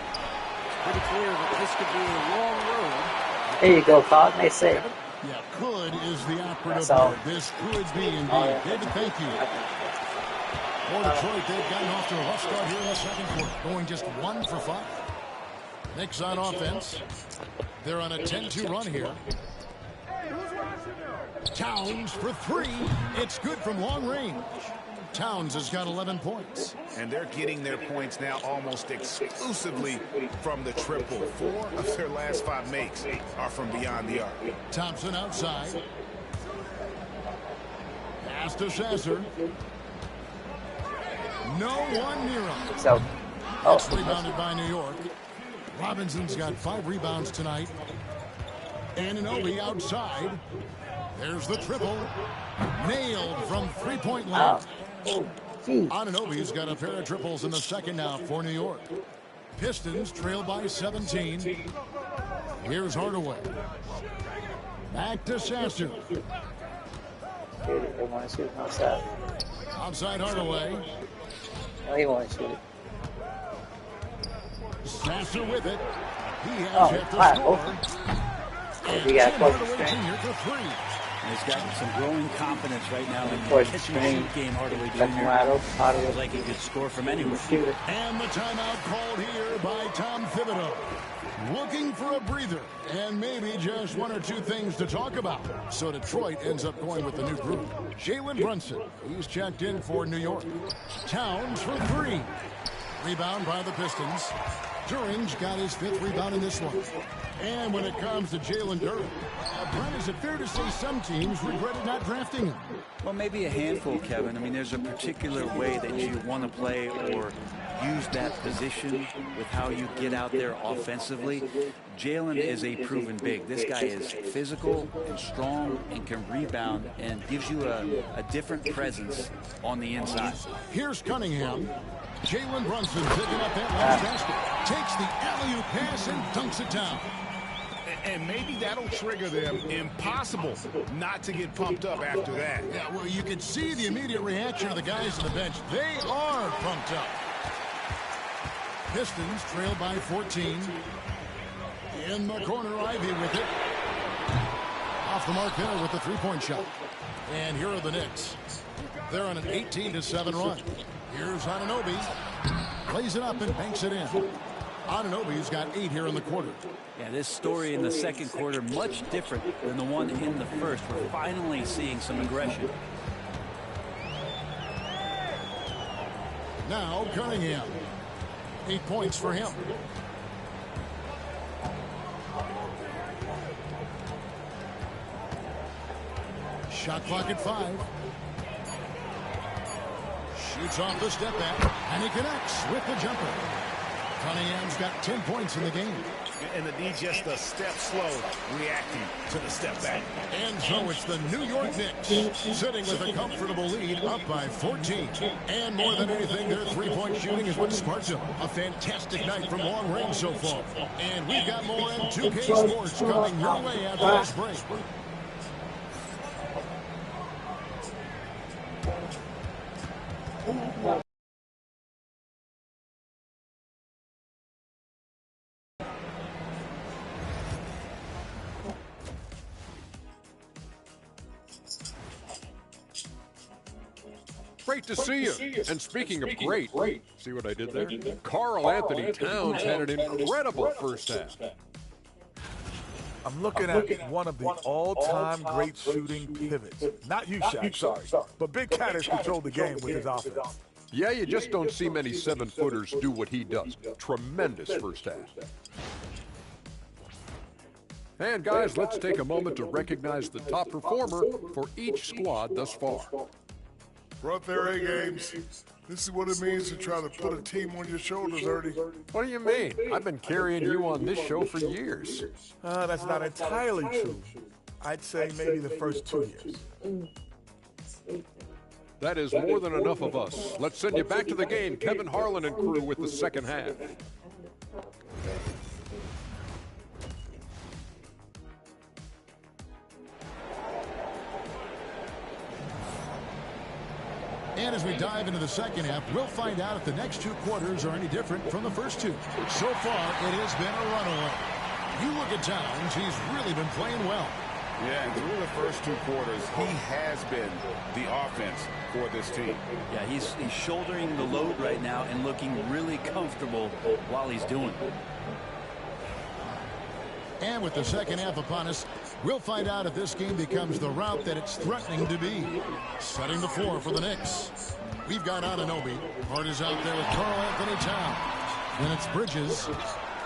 It's pretty clear that this could be a long road.
There you go, Todd. Nice save.
Yeah, could is the operative word. This could be indeed. David, thank you. For Detroit, they've gotten off to a rough start here in the second quarter, going just 1 for 5. Knicks on offense. They're on a 10-2 run here. Towns for 3. It's good from long range. Towns has got 11 points.
And they're getting their points now almost exclusively from the triple. 4 of their last 5 makes are from beyond the arc.
Thompson outside. Pass to Sasser. No one near him.
So,
It's rebounded by New York. Robinson's got 5 rebounds tonight. Anunoby outside. There's the triple. Nailed from three-point line. Anunoby's got a pair of triples in the second now for New York. Pistons trail by 17. Here's Hardaway. Back to Sasser.
They want to shoot outside.
Outside Hardaway.
No, he want to shoot it.
Sasser with it. He has yet to score. And
He got
Tim
close
Hardaway
to
Jr. for 3.
And he's got some growing confidence right now in the
Towards
catch
the
and
screen.
shoot game. Hardaway
Left him wide open.
Jr.
Hardaway.
Feels like he could score from anywhere.
And the timeout called here by Tom Thibodeau. Looking for a breather and maybe just 1 or 2 things to talk about. So Detroit ends up going with the new group. Jalen Brunson, he's checked in for New York. Towns for 3. Rebound by the Pistons. Durange got his 5th rebound in this one. And when it comes to Jalen Duren, Brent, is it fair to say some teams regretted not drafting him?
Well, maybe a handful, Kevin. I mean, there's a particular way that you want to play or use that position with how you get out there offensively. Jalen is a proven big. This guy is physical and strong and can rebound and gives you a different presence on the inside.
Here's Cunningham. Jalen Brunson picking up that last basket. Takes the alley-oop pass and dunks it down.
And maybe that'll trigger them. Impossible not to get pumped up after that.
Yeah, well, you can see the immediate reaction of the guys on the bench. They are pumped up. Pistons trail by 14. In the corner, Ivy with it. Off the mark there with the three-point shot. And here are the Knicks. They're on an 18-7 run. Here's Anunoby. Plays it up and banks it in. Anunoby's got 8 here in the quarter.
Yeah, this story in the second quarter much different than the one in the first. We're finally seeing some aggression.
Now Cunningham. 8 points for him. Shot clock at 5. Shoots off the step back, and he connects with the jumper. Cunningham's got 10 points in the game.
And the D just a step slow reacting to the step back.
And so it's the New York Knicks sitting with a comfortable lead up by 14. And more than anything, their three-point shooting is what sparks them. A fantastic night from long range so far. And we've got more in 2K Sports coming your way after this break.
Great to see you. And speaking of great, see what I did there? Karl Anthony Towns had an incredible first half.
I'm looking at one of the all-time great shooting pivots. Not you, Shaq, sorry. But Big Cat has controlled the game with his offense.
Yeah, you just don't see many 7-footers do what he does. Tremendous first half. And guys, let's take a moment to recognize the top performer for each squad thus far.
Brought their A games. This is what it means to try to put a team on your shoulders, Ernie.
What do you mean? I've been carrying you on this show for years.
That's not entirely true. I'd say maybe the first 2 years.
That is more than enough of us. Let's send you back to the game. Kevin Harlan and crew with the second half.
And as we dive into the second half, we'll find out if the next 2 quarters are any different from the first 2. So far, it has been a runaway. You look at Towns, he's really been playing well.
Yeah, and through the first 2 quarters, he has been the offense for this team.
Yeah, he's shouldering the load right now and looking really comfortable while he's doing it.
And with the second half upon us, we'll find out if this game becomes the route that it's threatening to be. Setting the floor for the Knicks. We've got Anunoby. Hart is out there with Karl Anthony Towns. Then it's Bridges.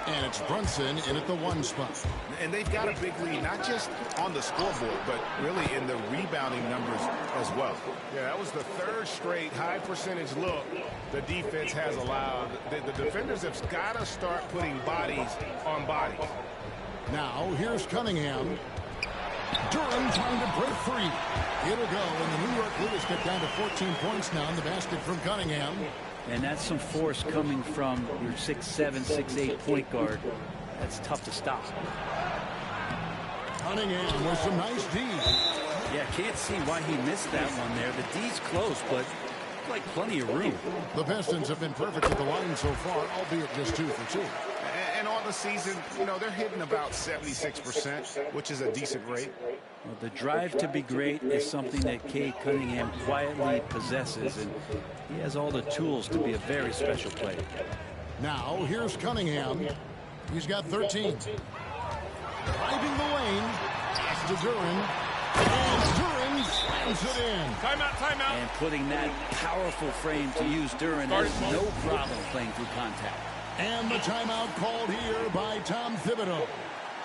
And it's Brunson in at the 1 spot.
And they've got a big lead, not just on the scoreboard, but really in the rebounding numbers as well.
Yeah, that was the 3rd straight high percentage look the defense has allowed. The defenders have got to start putting bodies on bodies.
Now, here's Cunningham. Duren trying to break free. It'll go, and the New York Blues get down to 14 points now in the basket from Cunningham.
And that's some force coming from your 6'7", 6'8" point guard. That's tough to stop.
Cunningham with some nice D.
Yeah, can't see why he missed that one there. The D's close, but like plenty of room.
The Pistons have been perfect at the line so far, albeit just 2 for 2.
And on the season, you know, they're hitting about 76%, which is a decent rate.
Well, the drive to be great is something that Cade Cunningham quietly possesses, and he has all the tools to be a very special player.
Now, here's Cunningham. He's got 13. Driving the lane. Pass to Duren. And Duren slams it in.
Timeout.
And putting that powerful frame to use, Duren has no problem playing through contact.
And the timeout called here by Tom Thibodeau.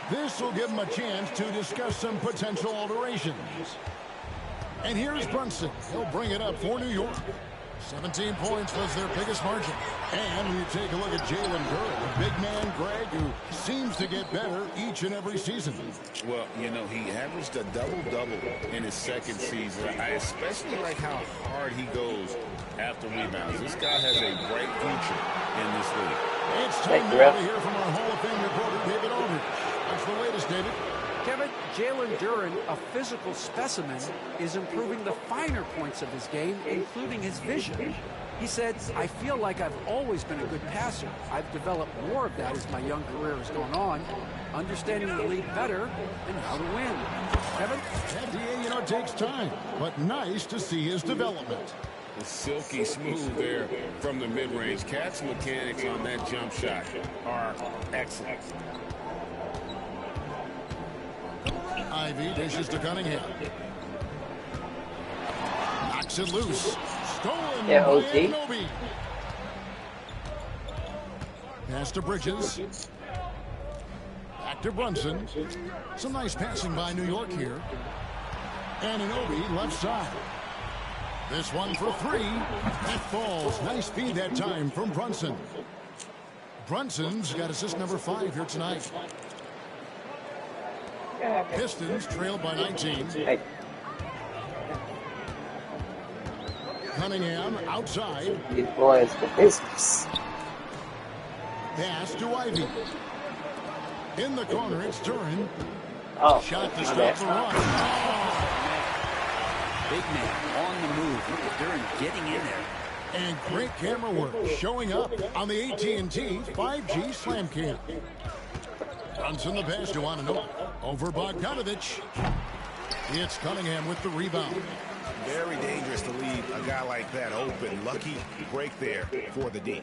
This will give him a chance to discuss some potential alterations. And here's Brunson. He'll bring it up for New York. 17 points was their biggest margin. And when you take a look at Jalen Duren, a big man, Greg, who seems to get better each and every season.
Well, you know, he averaged a double-double in his 2nd season. I especially like how hard he goes after rebounds. This guy has a bright future in this league.
It's time now to hear from our Hall of Fame reporter, David Aldridge. What's the latest, David?
Kevin, Jalen Duren, a physical specimen, is improving the finer points of his game, including his vision. He said, I feel like I've always been a good passer. I've developed more of that as my young career has gone on, understanding the league better and how to win. Kevin?
That DA, you know, it takes time, but nice to see his development.
Silky smooth there from the mid-range. Cat's mechanics on that jump shot are excellent.
Ivy dishes to Cunningham. Knocks it loose. Stolen by Anunoby. Pass to Bridges. Back to Brunson. Some nice passing by New York here. Anunoby left side. This one for 3. That falls. Nice feed that time from Brunson. Brunson's got assist number 5 here tonight. Pistons trailed by 19. Cunningham outside.
These boys for business.
Pass to Ivy. In the corner, it's Duren.
Oh,
shot to stop the run.
Big man on the move. Look at Duren getting in there.
And great camera work showing up on the AT&T 5G Slam Cam. Brunson the pass to Anunoby. Over Bogdanovic. It's Cunningham with the rebound.
Very dangerous to leave a guy like that open. Lucky break there for the D.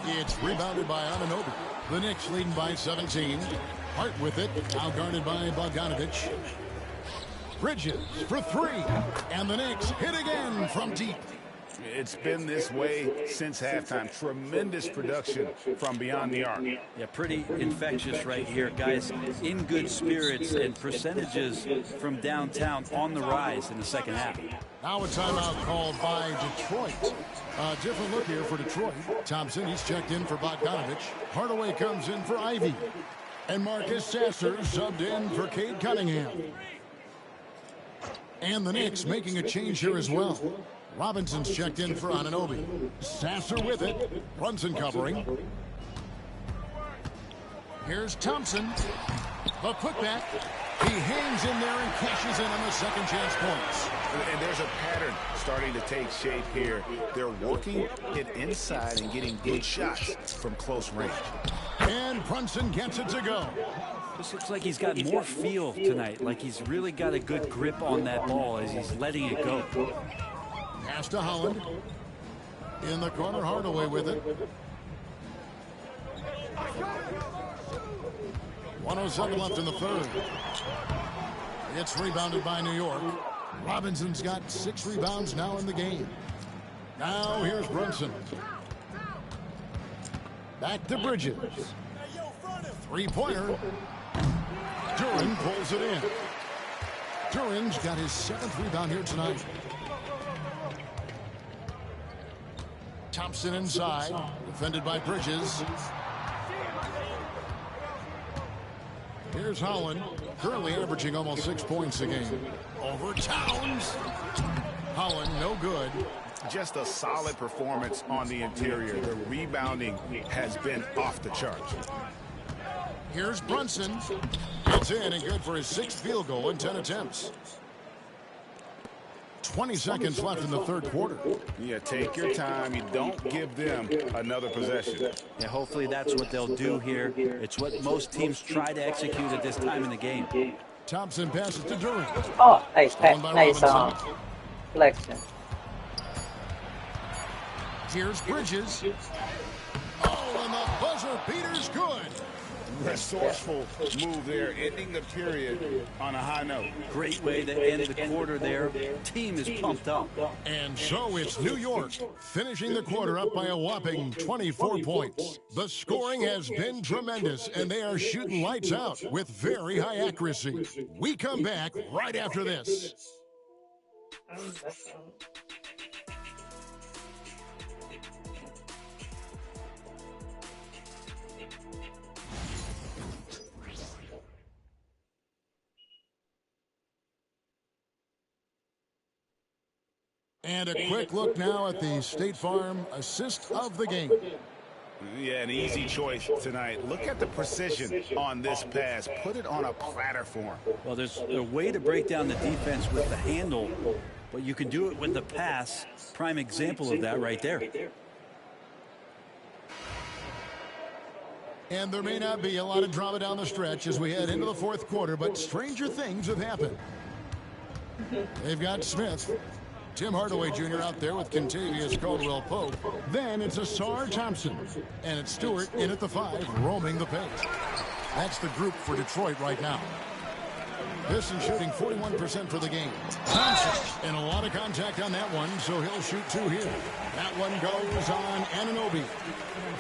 It's rebounded by Anunoby. The Knicks leading by 17. Hart with it. Now guarded by Bogdanovic. Bridges for 3. And the Knicks hit again from deep.
It's been this way since halftime. Tremendous production from beyond the arc.
Yeah, pretty infectious right here, guys. In good spirits and percentages from downtown on the rise in the second half.
Now a timeout called by Detroit. A different look here for Detroit. Thompson, he's checked in for Bogdanovic. Hardaway comes in for Ivy. And Marcus Sasser subbed in for Cade Cunningham. And the Knicks making a change here as well. Robinson's checked in for Anunoby. Sasser with it. Brunson covering. Here's Thompson. The putback. He hangs in there and cashes in on the second chance points.
And there's a pattern starting to take shape here. They're working it inside and getting good shots from close range.
And Brunson gets it to go.
This looks like he's got more feel tonight, like he's really got a good grip on that ball as he's letting it go.
Pass to Holland. In the corner, Hardaway with it. 1:07 left in the third. It's rebounded by New York. Robinson's got 6 rebounds now in the game. Now here's Brunson. Back to Bridges. Three-pointer. Duren pulls it in. Duren's got his 7th rebound here tonight. Thompson inside, defended by Bridges. Here's Holland, currently averaging almost 6 points a game. Over Towns. Holland, no good.
Just a solid performance on the interior. The rebounding has been off the charts.
Here's Brunson. It's in and good for his 6th field goal in 10 attempts. 20 seconds left in the 3rd quarter.
Yeah, take your time. You don't give them another possession.
Yeah, hopefully that's what they'll do here. It's what most teams try to execute at this time in the game.
Thompson passes to Duren.
Oh, nice flexion.
Here's Bridges. Oh, and the buzzer beater's good.
Resourceful move there, ending the period on a high note.
Great way to end the quarter there. Team is pumped up.
And so it's New York finishing the quarter up by a whopping 24 points. The scoring has been tremendous, and they are shooting lights out with very high accuracy. We come back right after this. And a quick look now at the State Farm assist of the game.
Yeah, an easy choice tonight. Look at the precision on this pass. Put it on a platter for him.
Well, there's a way to break down the defense with the handle, but you can do it with the pass. Prime example of that right there.
And there may not be a lot of drama down the stretch as we head into the 4th quarter, but stranger things have happened. They've got Smith. Tim Hardaway Jr. out there with Kentavious Caldwell-Pope. Then it's Ausar Thompson. And it's Stewart in at the 5, roaming the paint. That's the group for Detroit right now. Pistons shooting 41% for the game. Thompson, and a lot of contact on that one, so he'll shoot 2 here. That one goes on Anunoby.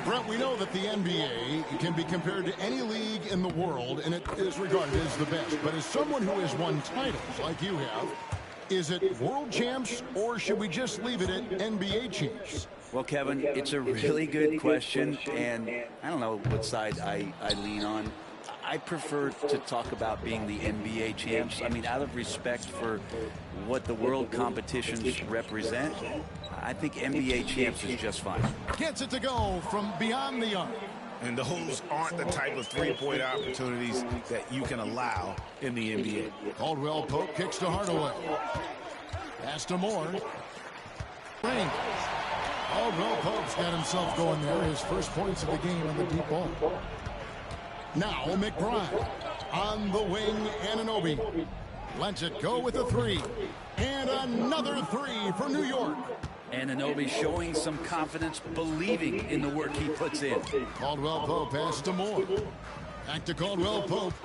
Brett, we know that the NBA can be compared to any league in the world, and it is regarded as the best. But as someone who has won titles like you have, is it world champs, or should we just leave it at NBA champs?
Well, Kevin, it's a really good question, and I don't know what side I lean on. I prefer to talk about being the NBA champs. I mean, out of respect for what the world competitions represent, I think NBA champs is just fine.
Gets it to go from beyond the arc.
And those aren't the type of three-point opportunities that you can allow in the NBA.
Caldwell-Pope kicks to Hardaway. Pass to Moore. Ring. Caldwell-Pope's got himself going there. His first points of the game on the deep ball. Now McBride. On the wing, Anunoby. Lets it go with a 3. And another 3 for New York.
Anunoby showing some confidence, believing in the work he puts in.
Caldwell-Pope pass to Moore. Back to Caldwell-Pope.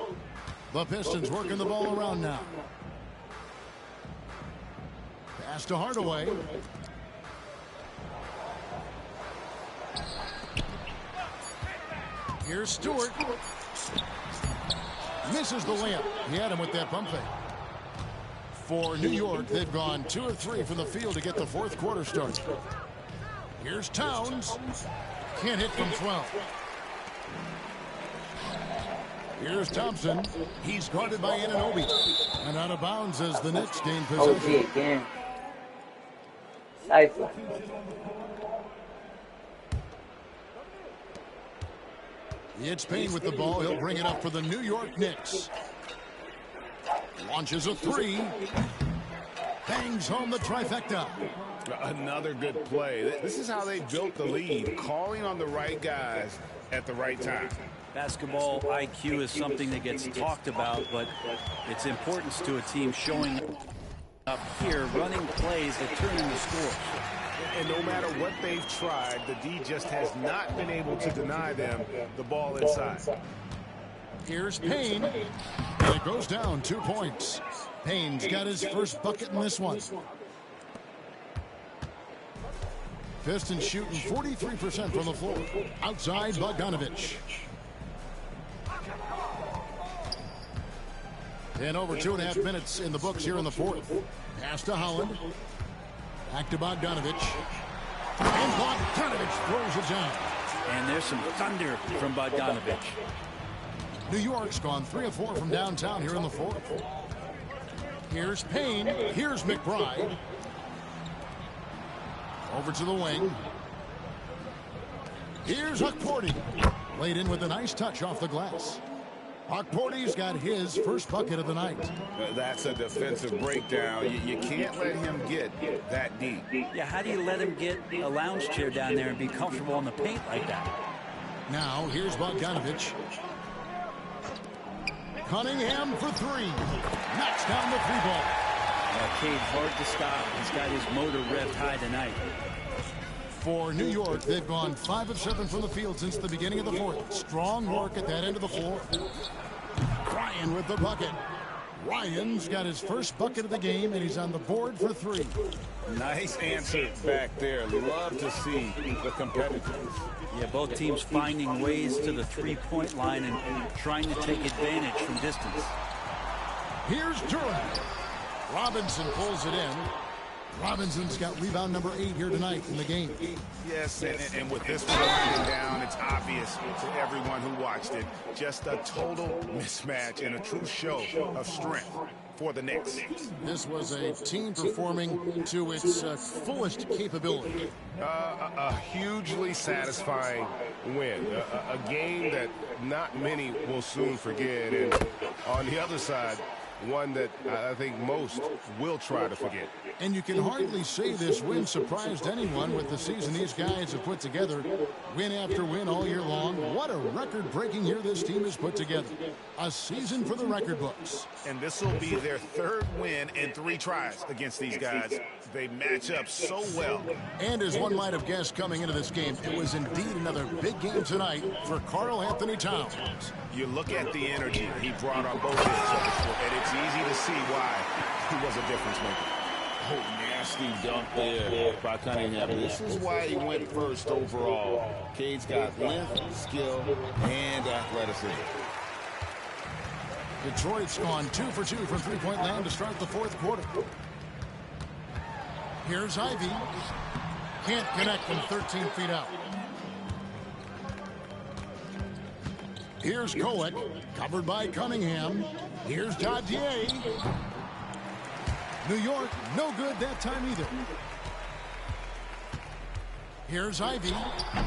The Pistons working the ball around now. Pass to Hardaway. Here's Stewart. Misses the layup. He had him with that pump fake. For New York, they've gone 2 of 3 from the field to get the 4th quarter started. Here's Towns. Can't hit from 12. Here's Thompson. He's guarded by Anunoby. And out of bounds as the Knicks gain possession.
OG again. Cypher.
It's Payne with the ball. He'll bring it up for the New York Knicks. Launches a 3. Bangs home the trifecta.
Another good play. This is how they built the lead, calling on the right guys at the right time.
Basketball IQ is something that gets talked about, but its importance to a team showing up here, running plays that turn into scores.
And no matter what they've tried, the D just has not been able to deny them the ball inside.
Here's Payne. And it goes down 2 points. Payne's got his first bucket in this one. Pistons shooting 43% from the floor. Outside Bogdanovich. And over 2.5 minutes in the books here in the fourth. Pass to Holland. Back to Bogdanovich. And Bogdanovich throws it down.
And there's some thunder from Bogdanovich.
New York's gone 3 of 4 from downtown here in the fourth. Here's Payne. Here's McBride. Over to the wing. Here's Hukporti. Laid in with a nice touch off the glass. Hukporti's got his first bucket of the night.
That's a defensive breakdown. You can't let him get that deep.
Yeah, how do you let him get a lounge chair down there and be comfortable on the paint like that?
Now, here's Bogdanovich. Cunningham for 3. Knocks down the 3-ball.
Cade, hard to stop. He's got his motor revved high tonight.
For New York, they've gone 5 of 7 from the field since the beginning of the fourth. Strong work at that end of the floor. Ryan with the bucket. Ryan's got his first bucket of the game, and he's on the board for 3.
Nice answer back there. Love to see the competitiveness.
Yeah, both teams finding ways to the three-point line and trying to take advantage from distance.
Here's Durant. Robinson pulls it in. Robinson's got rebound number 8 here tonight in the game.
Yes, and with this one winding down, it's obvious to everyone who watched it. Just a total mismatch and a true show of strength for the Knicks.
This was a team performing to its fullest capability.
A hugely satisfying win. A game that not many will soon forget. And on the other side, one that I think most will try to forget.
And you can hardly say this win surprised anyone with the season these guys have put together. Win after win all year long. What a record-breaking year this team has put together. A season for the record books.
And this will be their 3rd win in 3 tries against these guys. They match up so well.
And as one might have guessed coming into this game, it was indeed another big game tonight for Karl-Anthony Towns.
You look at the energy he brought on both ends of the court, and it's easy to see why he was a difference maker. Oh, nasty dunk there by Cunningham. This is why he went first overall. Cade's got length, skill, and athleticism.
Detroit's gone 2 for 2 from three-point land to start the fourth quarter. Here's Ivy. Can't connect from 13 feet out. Here's Kolek, covered by Cunningham. Here's Dadier. New York, no good that time either. Here's Ivy.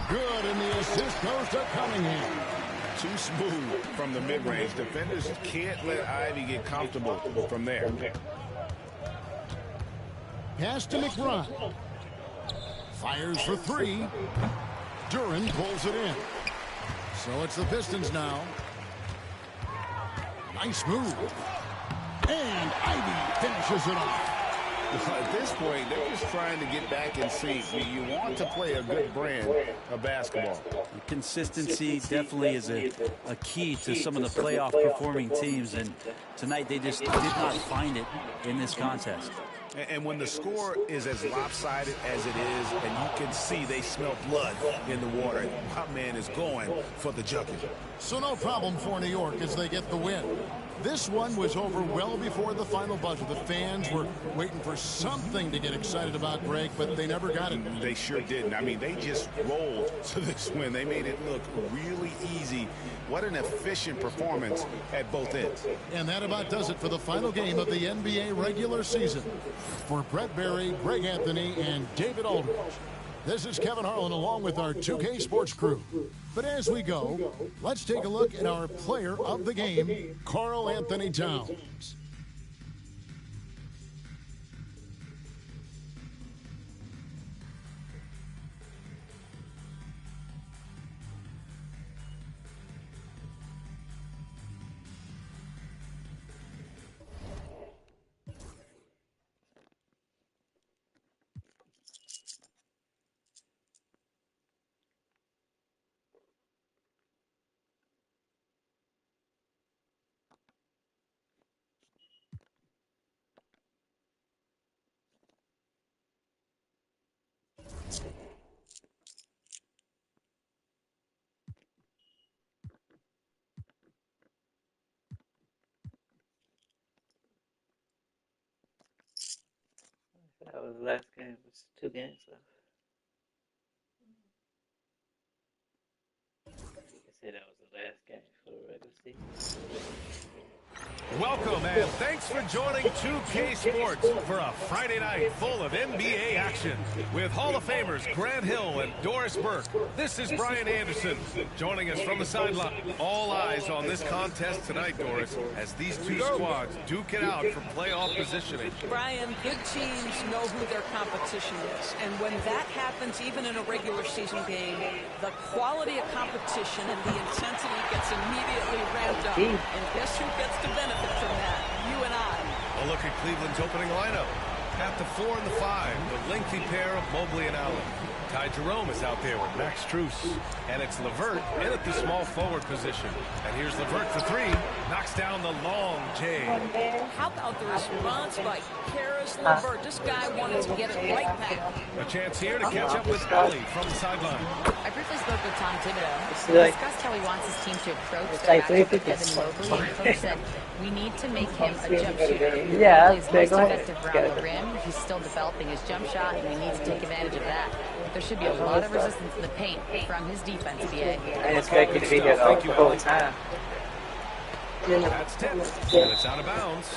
Good, and the assist goes to Cunningham.
Too smooth from the mid-range. Defenders can't let Ivy get comfortable from there.
Pass to McBride. Fires for 3. Duran pulls it in. So it's the Pistons now. Nice move. And Ivy finishes it off.
At this point, they're just trying to get back in sync. You want to play a good brand of basketball.
Consistency definitely is a key to some of the playoff performing teams, and tonight they just did not find it in this contest.
And when the score is as lopsided as it is, and you can see they smell blood in the water, my man is going for the jugular.
So no problem for New York as they get the win. This one was over well before the final buzzer. The fans were waiting for something to get excited about, Greg, but they never got it.
They sure didn't. I mean, they just rolled to this win. They made it look really easy. What an efficient performance at both ends.
And that about does it for the final game of the NBA regular season. For Brett Barry, Greg Anthony, and David Aldridge, this is Kevin Harlan along with our 2K Sports crew. But as we go, let's take a look at our player of the game, Karl-Anthony Towns.
was the last game. It was 2 games left. You can say that was the last game for the regular season.
Welcome and thanks for joining 2K Sports for a Friday night full of NBA action with Hall of Famers Grant Hill and Doris Burke. This is Brian Anderson joining us from the sideline. All eyes on this contest tonight, Doris, as these two squads duke it out for playoff positioning.
Brian, good teams know who their competition is, and when that happens, even in a regular season game, the quality of competition and the intensity gets immediately ramped up. And guess who gets to benefit from that? You and I.
A look at Cleveland's opening lineup. At the 4 and the 5, the lengthy pair of Mobley and Allen. Ty Jerome is out there with Max Strus. And it's LeVert in at the small forward position. And here's LeVert for 3. Knocks down the long J.
How about the response by Caris LeVert? This guy wanted to get it right back.
A chance here to catch up with Ali from the sideline.
I briefly spoke with Tom Thibodeau. We discussed how he wants his team to approach their matchup with Evan Mobley. And Coach said, we need to make him a jump shooter.
Yeah,
he's most effective around the rim. He's still developing his jump shot, and he needs to take advantage of that. There should be a lot of resistance in the paint from his defense, BA.
I expect you to be here all the time.
That's 10, and it's out of bounds.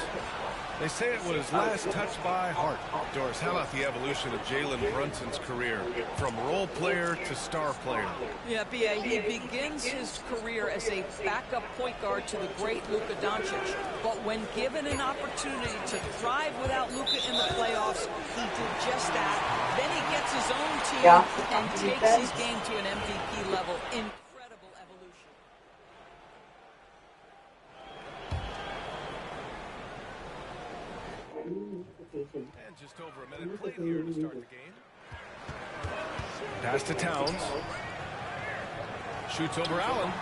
They say it was last touched by Hart. Doris, how about the evolution of Jalen Brunson's career from role player to star player?
Yeah, B.A., he begins his career as a backup point guard to the great Luka Doncic. But when given an opportunity to thrive without Luka in the playoffs, he did just that. Then he gets his own team and takes his game to an MVP level. Incredible evolution.
And just over a minute played here to start the game. Pass to Towns. Shoots over Allen.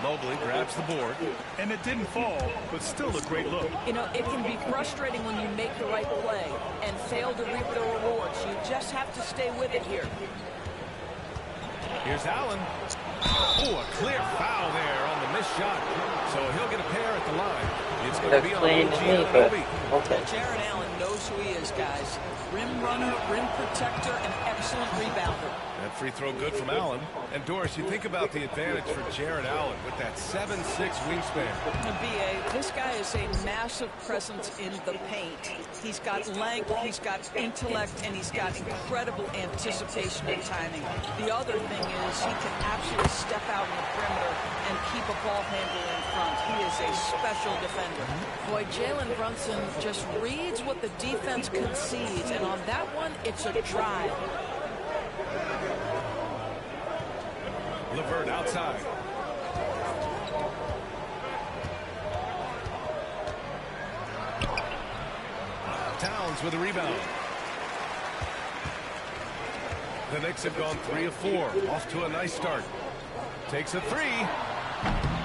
Mobley grabs the board.
And it didn't fall, but still a great look.
You know, it can be frustrating when you make the right play and fail to reap the rewards. You just have to stay with it here.
Here's Allen. Oh, a clear foul there on the missed shot. So he'll get a pair at the line. It's going to be on
okay.
Jarrett Allen knows who he is, guys. Rim runner, rim protector, and excellent rebounder.
That free throw good from Allen. And Doris, you think about the advantage for Jarrett Allen with that 7'6" wingspan.
B.A., this guy is a massive presence in the paint. He's got length, he's got intellect, and he's got incredible anticipation and timing. The other thing is he can absolutely step out in the perimeter and keep a ball handler in front. He is a special defender. Boy, Jalen Brunson just reads what the defense concedes, and on that one, it's a drive.
LeVert outside. Towns with a rebound. The Knicks have gone 3 of 4. Off to a nice start. Takes a 3.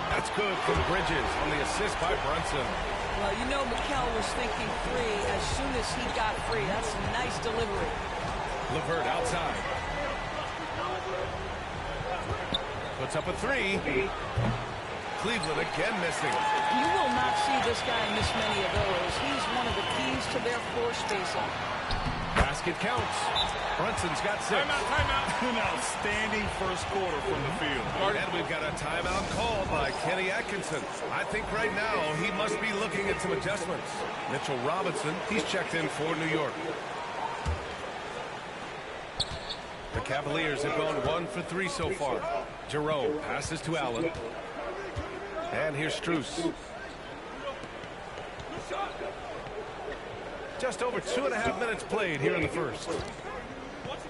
That's good from Bridges on the assist by Brunson.
Well, you know Mikal was thinking 3 as soon as he got free. That's a nice delivery.
LeVert outside. Puts up a 3. Cleveland again missing.
You will not see this guy miss many of those. He's one of the keys to their floor spacing.
Basket counts. Brunson's got 6.
Timeout. An outstanding first quarter from the field.
And we've got a timeout called by Kenny Atkinson. I think right now he must be looking at some adjustments. Mitchell Robinson, he's checked in for New York. The Cavaliers have gone 1 for 3 so far. Jerome passes to Allen. And here's Strus. Just over 2.5 minutes played here in the first.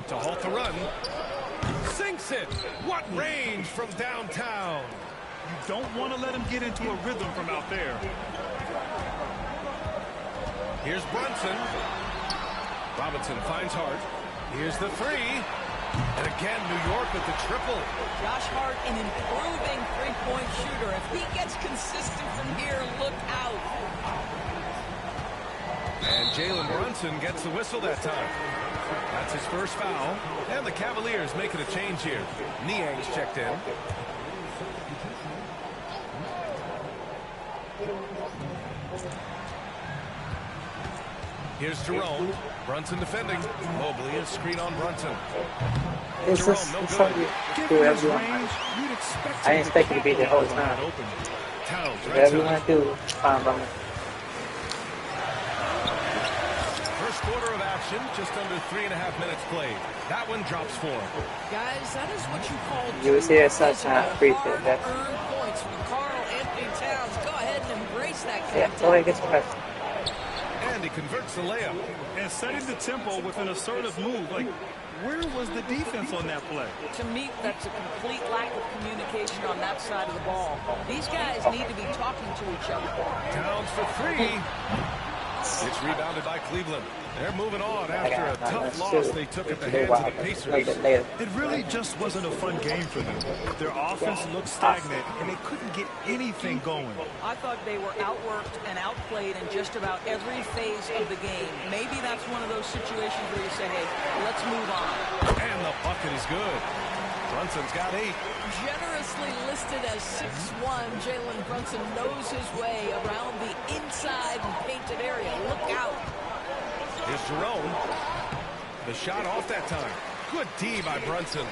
To halt the run. Sinks it. What range from downtown.
You don't want to let him get into a rhythm from out there.
Here's Brunson. Robinson finds Hart. Here's the 3. And again, New York with the triple.
Josh Hart, an improving three-point shooter. If he gets consistent from here, look out.
And Jalen Brunson gets the whistle that time. That's his first foul. And the Cavaliers making a change here. Niang's checked in. Here's Jerome. Brunson defending. Mobley is screen on Brunson.
It's just it's something you do whatever you want. I didn't expect you to be there the whole time. Whatever you want to do, fine by me.
First quarter of action, just under 3.5 minutes played. That one drops for him.
Guys, that is what you call
you was here such a appreciate that.
earned points from Karl Anthony Towns. Go ahead and embrace that.
Yeah, go ahead and get some rest.
And he converts the layup.
And setting the tempo with an assertive move. Like, where was the defense on that play?
To me, that's a complete lack of communication on that side of the ball. These guys need to be talking to each other.
Towns for three. It's rebounded by Cleveland. They're moving on after a tough loss they took at the hands of the Pacers.
It really just wasn't a fun game for them. Their offense looked stagnant, and they couldn't get anything going.
I thought they were outworked and outplayed in just about every phase of the game. Maybe that's one of those situations where you say, hey, let's move on.
And the bucket is good. Brunson's got 8.
Generously listed as 6'1", Jalen Brunson knows his way around the inside and painted area. Look out.
Here's Jerome. The shot off that time. Good D by Brunson.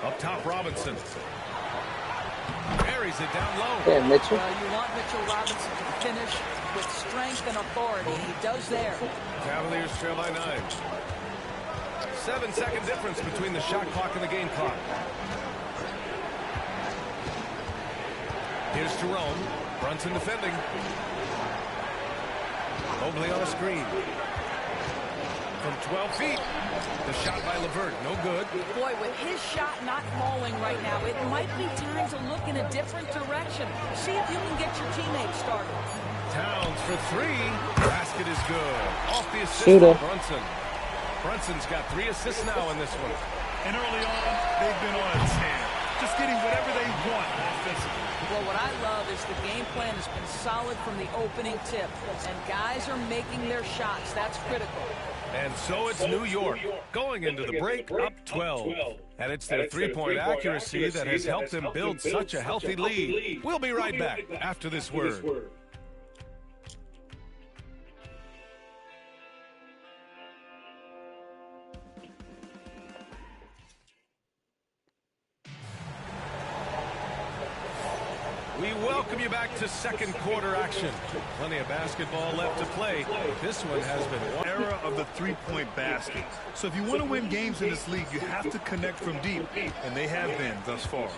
Up top, Robinson. Buries it down low.
Yeah, Mitchell.
Well, you want Mitchell Robinson to finish with strength and authority. He does there.
Cavaliers trail by 9. 7-second difference between the shot clock and the game clock. Here's Jerome. Brunson defending. Mobley on a screen. From 12 feet. The shot by LeVert. No good.
Boy, with his shot not falling right now, it might be time to look in a different direction. See if you can get your teammates started.
Towns for 3. Basket is good. Off the assist from Brunson. Brunson's got 3 assists now in this one.
And early on, they've been on a tear. Just getting whatever they want offensively.
Well, what I love is the game plan has been solid from the opening tip. And guys are making their shots. That's critical.
And so it's New York going into the break up 12. And it's their three-point accuracy that has helped them build such a healthy lead. We'll be right back after this word. We welcome you back to second quarter action. Plenty of basketball left to play. This one has been one
era of the three-point basket. So if you want to win games in this league, you have to connect from deep, and they have been thus far.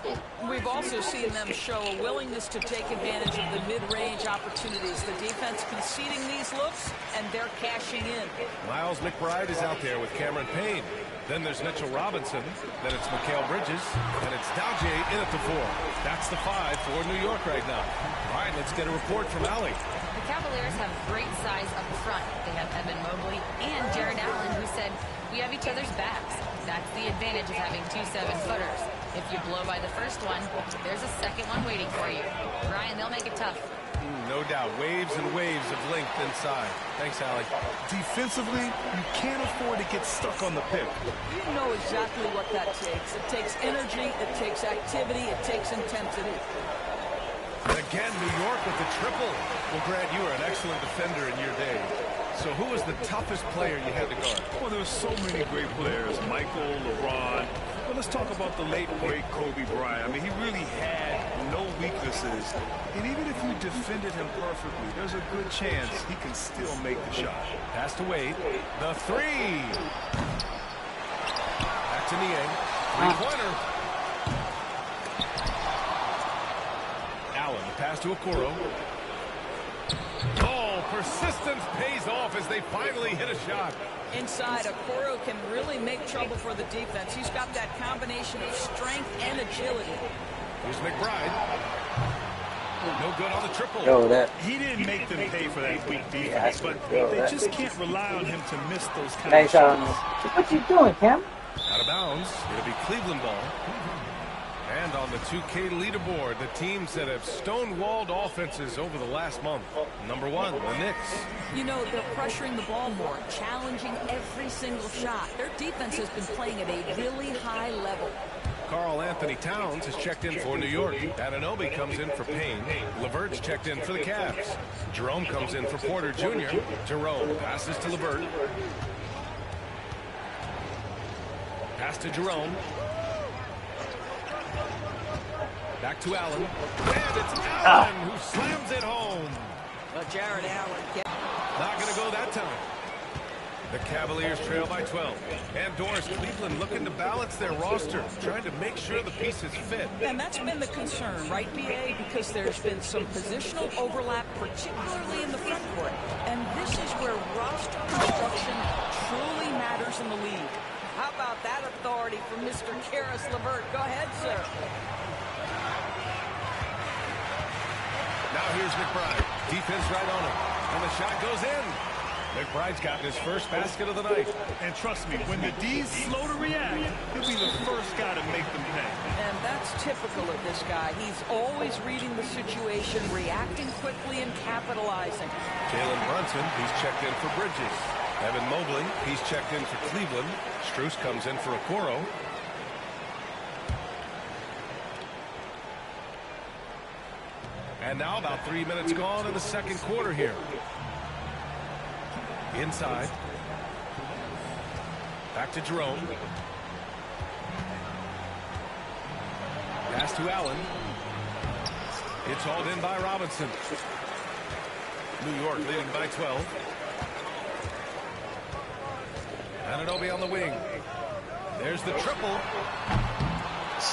We've also seen them show a willingness to take advantage of the mid-range opportunities. The defense conceding these looks, and they're cashing in.
Miles McBride is out there with Cameron Payne. Then there's Mitchell Robinson. Then it's Mikal Bridges. And it's Dowjay in at the 4. That's the 5 for New York right now. All right, let's get a report from Allie.
The Cavaliers have great size up front. They have Evan Mobley and Jared Allen, who said, we have each other's backs. That's the advantage of having 2 7-footers. If you blow by the first one, there's a second one waiting for you. Ryan, they'll make it tough.
No doubt. Waves and waves of length inside. Thanks, Allie.
Defensively, you can't afford to get stuck on the pick.
You know exactly what that takes. It takes energy, it takes activity, it takes intensity.
Again, New York with the triple. Well, Grant, you were an excellent defender in your day. So who was the toughest player you had to guard?
Well, there were so many great players. Michael, LeBron. Well, let's talk about the late, great Kobe Bryant. I mean, he really had no weaknesses. And even if you defended him perfectly, there's a good chance he can still make the shot.
Pass to Wade. The 3. Back to Niang. Three-pointer. Allen, pass to Okoro. Oh, persistence pays off as they finally hit a shot.
Inside, Okoro can really make trouble for the defense. He's got that combination of strength and agility.
Here's McBride. No good on the triple.
He didn't make them pay for that weak defense, but they just can't rely on him to miss those kind of shots.
What you doing, Cam?
Out of bounds. It'll be Cleveland ball. And on the 2K leaderboard, the teams that have stonewalled offenses over the last month. Number 1, the Knicks.
You know, they're pressuring the ball more, challenging every single shot. Their defense has been playing at a really high level.
Karl Karl-Anthony Towns has checked in for New York. Anunoby comes in for Payne. LeVert's checked in for the Cavs. Jerome comes in for Porter Jr. Jerome passes to LeVert. Pass to Jerome. Back to Allen. And it's Allen who slams it home.
Jared Allen.
Not going to go that time. The Cavaliers trail by 12. And Doris, Cleveland looking to balance their roster, trying to make sure the pieces fit.
And that's been the concern, right, B.A.? Because there's been some positional overlap, particularly in the front court. And this is where roster construction truly matters in the league. How about that authority from Mr. Caris LeVert? Go ahead, sir.
Now here's McBride. Defense right on him. And the shot goes in. McBride's gotten his first basket of the night.
And trust me, when the D's slow to react, he'll be the first guy to make them pay.
And that's typical of this guy. He's always reading the situation, reacting quickly, and capitalizing.
Jalen Brunson, he's checked in for Bridges. Evan Mobley, he's checked in for Cleveland. Strus comes in for Okoro. And now about 3 minutes gone in the second quarter here. Inside. Back to Jerome. Pass to Allen. It's hauled in by Robinson. New York leading by 12. Anunoby on the wing. There's the triple.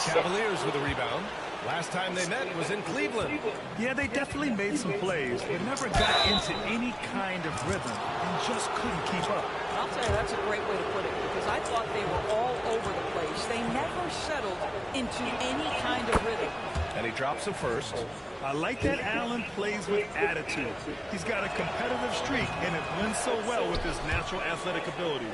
Cavaliers with a rebound. Last time they met was in Cleveland.
Yeah, they definitely made some plays, but never got into any kind of rhythm and just couldn't keep up.
I'll tell you, that's a great way to put it, because I thought they were all over the place. They never settled into any kind of rhythm.
And he drops him first.
I like that Allen plays with attitude. He's got a competitive streak, and it blends so well with his natural athletic ability.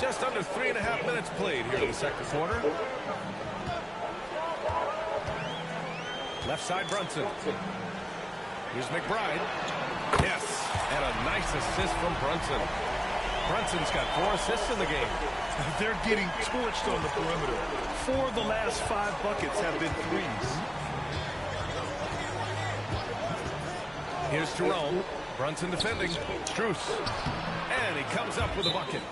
Just under 3.5 minutes played here in the second quarter. Left side Brunson. Here's McBride. Yes, and a nice assist from Brunson. Brunson's got 4 assists in the game.
They're getting torched on the perimeter. 4 of the last 5 buckets have been threes.
Here's Jerome. Brunson defending. Strus. And he comes up with a bucket.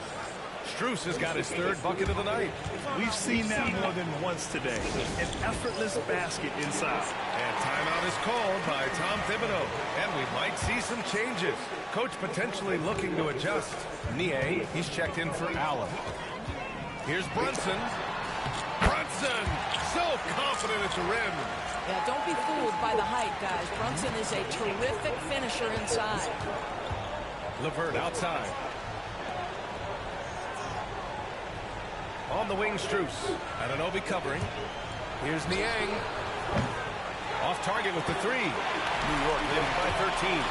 Strus has got his 3rd bucket of the night.
We've seen that more than once today. An effortless basket inside.
And timeout is called by Tom Thibodeau. And we might see some changes. Coach potentially looking to adjust. Nie, he's checked in for Allen. Here's Brunson. Brunson, so confident at the rim.
Yeah, don't be fooled by the height, guys. Brunson is a terrific finisher inside.
LeVert outside. On the wing, Strus. Anunoby covering. Here's Niang. Off target with the 3. New York leading by 13.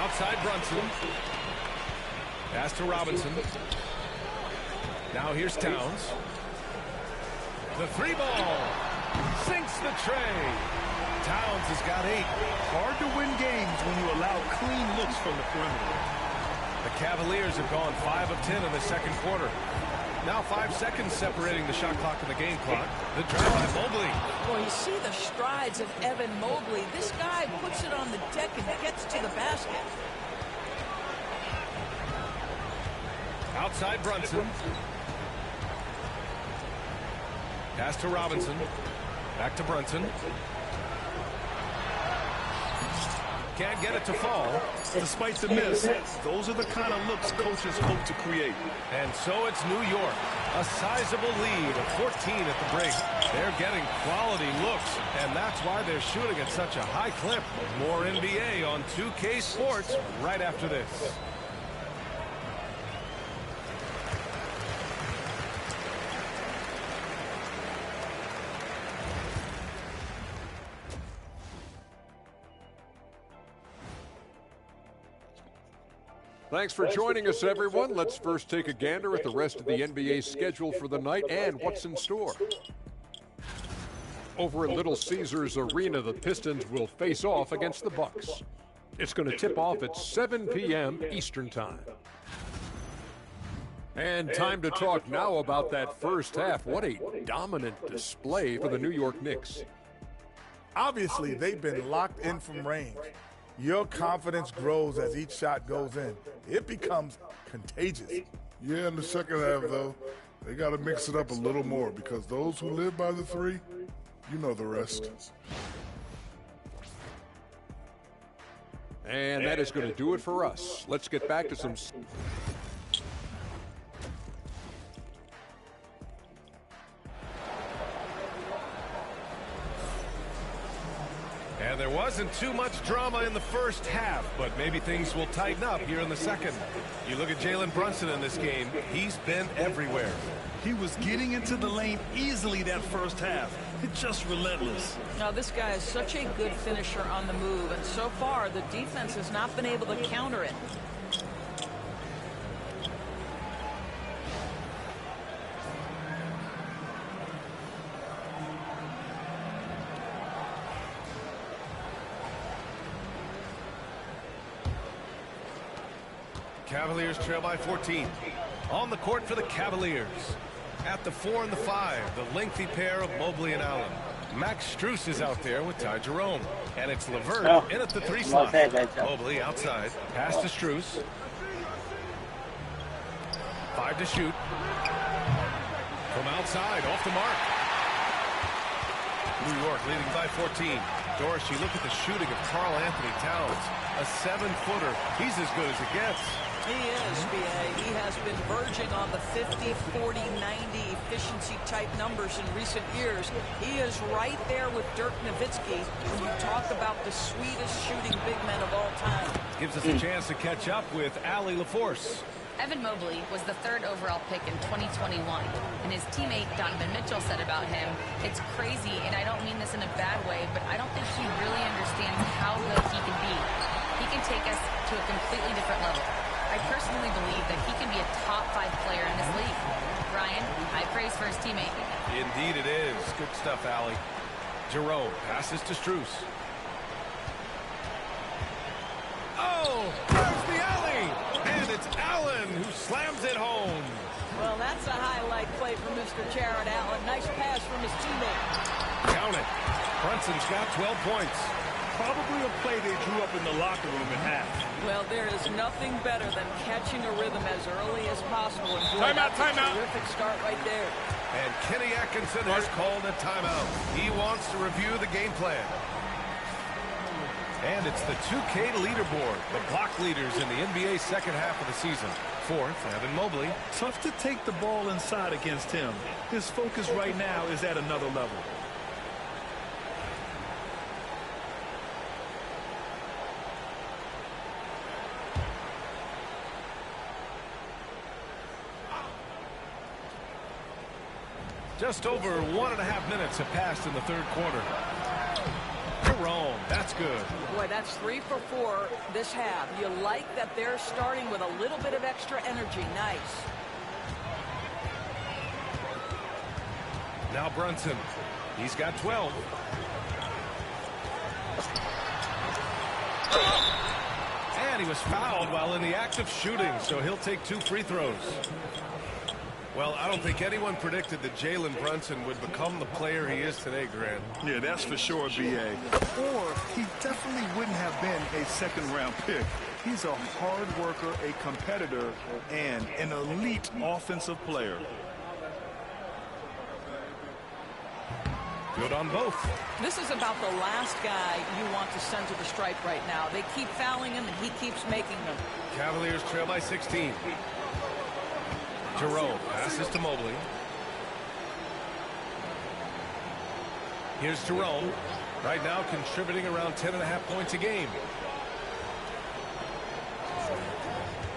Outside Brunson. Pass to Robinson. Now here's Towns. The 3 ball. Sinks the tray. Towns has got 8.
Hard to win games when you allow clean looks from the perimeter.
The Cavaliers have gone 5 of 10 in the second quarter. Now 5 seconds separating the shot clock and the game clock. The drive by Mobley.
Well, you see the strides of Evan Mobley. This guy puts it on the deck and gets to the basket.
Outside Brunson. Pass to Robinson. Back to Brunson. Can't get it to fall.
Despite the miss, those are the kind of looks coaches hope to create.
And so it's New York. A sizable lead of 14 at the break. They're getting quality looks, and that's why they're shooting at such a high clip. More NBA on 2K Sports right after this.
Thanks for joining us, everyone. Let's first take a gander at the rest of the NBA schedule for the night and what's in store. Over at Little Caesars Arena, the Pistons will face off against the Bucks. It's going to tip off at 7 p.m. Eastern Time. And time to talk now about that first half. What a dominant display for the New York Knicks.
Obviously, they've been locked in from range. Your confidence grows as each shot goes in. It becomes contagious.
Yeah, in the second half, though, they got to mix it up a little more because those who live by the three, you know the rest.
And that is going to do it for us. Let's get back to some...
And there wasn't too much drama in the first half, but maybe things will tighten up here in the second. You look at Jalen Brunson in this game, he's been everywhere.
He was getting into the lane easily that first half. It's just relentless.
Now, this guy is such a good finisher on the move, and so far the defense has not been able to counter it.
Cavaliers trail by 14. On the court for the Cavaliers. At the 4 and the 5, the lengthy pair of Mobley and Allen. Max Strus is out there with Ty Jerome. And it's LeVert in at the 3 slot. Mobley outside. Pass to Strus. 5 to shoot. From outside, off the mark. New York leading by 14. Doris, you look at the shooting of Karl Anthony Towns. A 7-footer. He's as good as it gets.
He is, B.A. He has been verging on the 50, 40, 90 efficiency type numbers in recent years. He is right there with Dirk Nowitzki when you talk about the sweetest shooting big men of all time.
Gives us a chance to catch up with Allie LaForce.
Evan Mobley was the 3rd overall pick in 2021, and his teammate Donovan Mitchell said about him, "It's crazy, and I don't mean this in a bad way, but I don't think he really understands how good he can be. He can take us to a completely different level. I personally believe that he can be a top 5 player in this league." Brian, high praise for his teammate.
Indeed it is. Good stuff, Allie. Jerome passes to Strus. Oh, there's the alley! And it's Allen who slams it home.
Well, that's a highlight play for Mr. Jarrett Allen. Nice pass from his teammate.
Count it. Brunson's got 12 points.
Probably a play they drew up in the locker room in half.
Well, there is nothing better than catching a rhythm as early as possible. And
Timeout.
Terrific start right there.
And Kenny Atkinson has called a timeout. He wants to review the game plan. And it's the 2K leaderboard. The block leaders in the NBA second half of the season. 4th, Evan Mobley.
Tough to take the ball inside against him. His focus right now is at another level.
Just over 1.5 minutes have passed in the 3rd quarter. Jerome, that's good.
Boy, that's 3 for 4 this half. You like that they're starting with a little bit of extra energy. Nice.
Now Brunson. He's got 12. And he was fouled while in the act of shooting, so he'll take 2 free throws. Well, I don't think anyone predicted that Jalen Brunson would become the player he is today, Grant.
Yeah, that's for sure, B.A. Or he definitely wouldn't have been a 2nd-round pick. He's a hard worker, a competitor, and an elite offensive player.
Good on both.
This is about the last guy you want to send to the stripe right now. They keep fouling him, and he keeps making them.
Cavaliers trail by 16. Jerome passes to Mobley. Here's Jerome. Right now contributing around 10.5 points a game.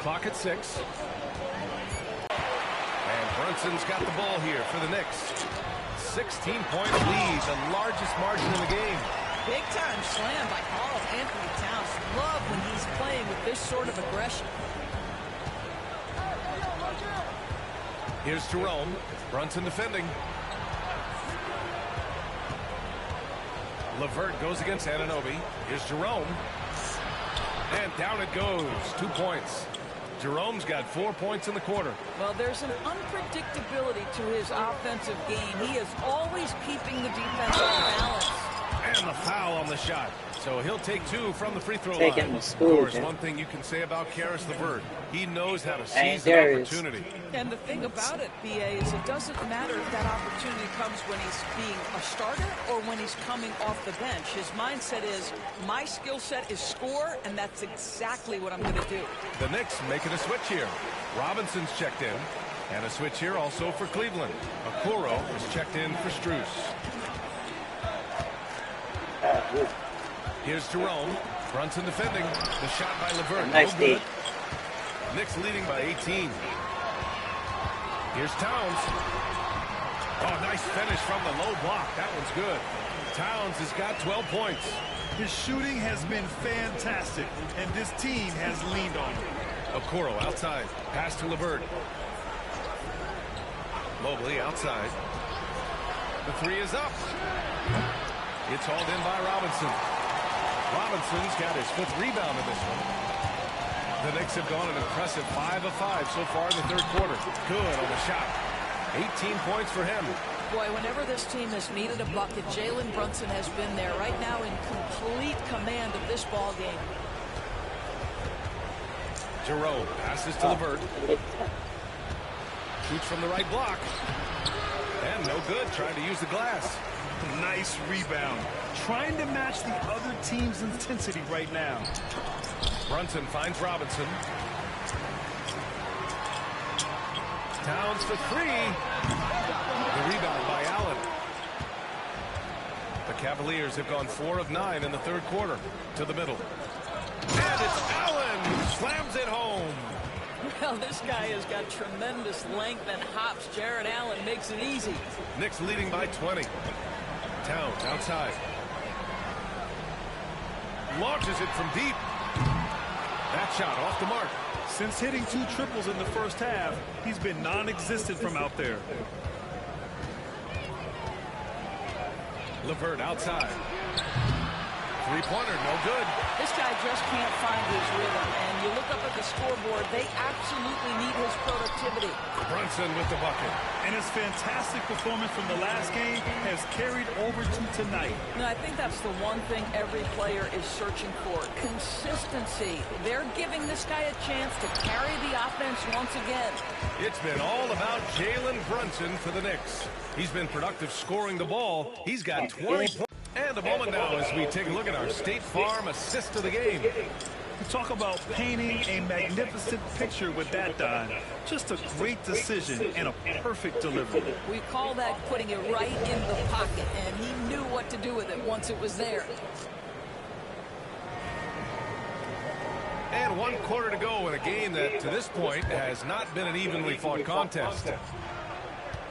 Clock at 6. And Brunson's got the ball here for the Knicks. 16-point lead, the largest margin in the game.
Big time slam by Karl Anthony Towns. Love when he's playing with this sort of aggression.
Here's Jerome. Brunson defending. LeVert goes against Anunoby. Here's Jerome. And down it goes. 2 points. Jerome's got 4 points in the quarter.
Well, there's an unpredictability to his offensive game. He is always keeping the defense on balance.
And the foul on the shot. So he'll take 2 from the free throw
Take
line.
him to
Of
school,
course,
man.
one thing you can say about Karis LeVert, he knows how to
Hey,
seize an
there it is.
opportunity.
And the thing about it, BA, is it doesn't matter if that opportunity comes when he's being a starter or when he's coming off the bench. His mindset is, my skill set is score, and that's exactly what I'm going to do.
The Knicks making a switch here. Robinson's checked in. And a switch here also for Cleveland. Okoro is checked in for Strus. Here's Jerome. Brunson defending. The shot by LeVert.
Nice
No good.
D.
Knicks leading by 18. Here's Towns. Oh, nice finish from the low block. That one's good. Towns has got 12 points.
His shooting has been fantastic, and this team has leaned on him.
Okoro outside. Pass to LeVert. Mobley outside. The 3 is up. It's hauled in by Robinson. Robinson's got his 5th rebound in this one. The Knicks have gone an impressive 5 of 5 so far in the 3rd quarter. Good on the shot. 18 points for him.
Boy, whenever this team has needed a bucket, Jalen Brunson has been there right now in complete command of this ball game.
Jerome passes to LeVert. Shoots from the right block. And no good, trying to use the glass.
Nice rebound. Trying to match the other team's intensity right now.
Brunson finds Robinson. Towns for 3. The rebound by Allen. The Cavaliers have gone 4 of 9 in the 3rd quarter. To the middle. And it's Allen who slams it home.
Well, this guy has got tremendous length and hops. Jared Allen makes it easy.
Knicks leading by 20. Towns outside. Launches it from deep. That shot off the mark.
Since hitting 2 triples in the first half, he's been non-existent from out there.
LeVert outside. 3-pointer, no good.
This guy just can't find his rhythm, and you look up at the scoreboard, they absolutely need his productivity.
Brunson with the bucket.
And his fantastic performance from the last game has carried over to tonight.
No, I think that's the one thing every player is searching for. Consistency. They're giving this guy a chance to carry the offense once again.
It's been all about Jalen Brunson for the Knicks. He's been productive scoring the ball. He's got 20 points. And a moment now as we take a look at our State Farm assist of the game.
You talk about painting a magnificent picture with that dime. Just a great decision and a perfect delivery.
We call that putting it right in the pocket, and he knew what to do with it once it was there.
And 1 quarter to go in a game that, to this point, has not been an evenly fought contest.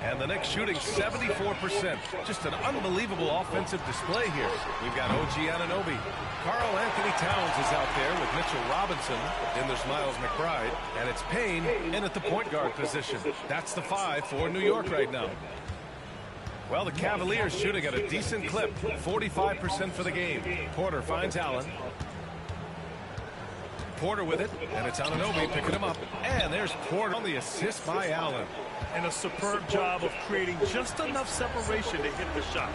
And the Knicks shooting 74%. Just an unbelievable offensive display here. We've got OG Anunoby. Karl Anthony Towns is out there with Mitchell Robinson. Then there's Miles McBride. And it's Payne in at the point guard position. That's the 5 for New York right now. Well, the Cavaliers shooting at a decent clip. 45% for the game. Porter finds Allen. Porter with it, and it's Anunoby picking him up. And there's Porter on the assist by Allen.
And a superb job of creating just enough separation to hit the shot.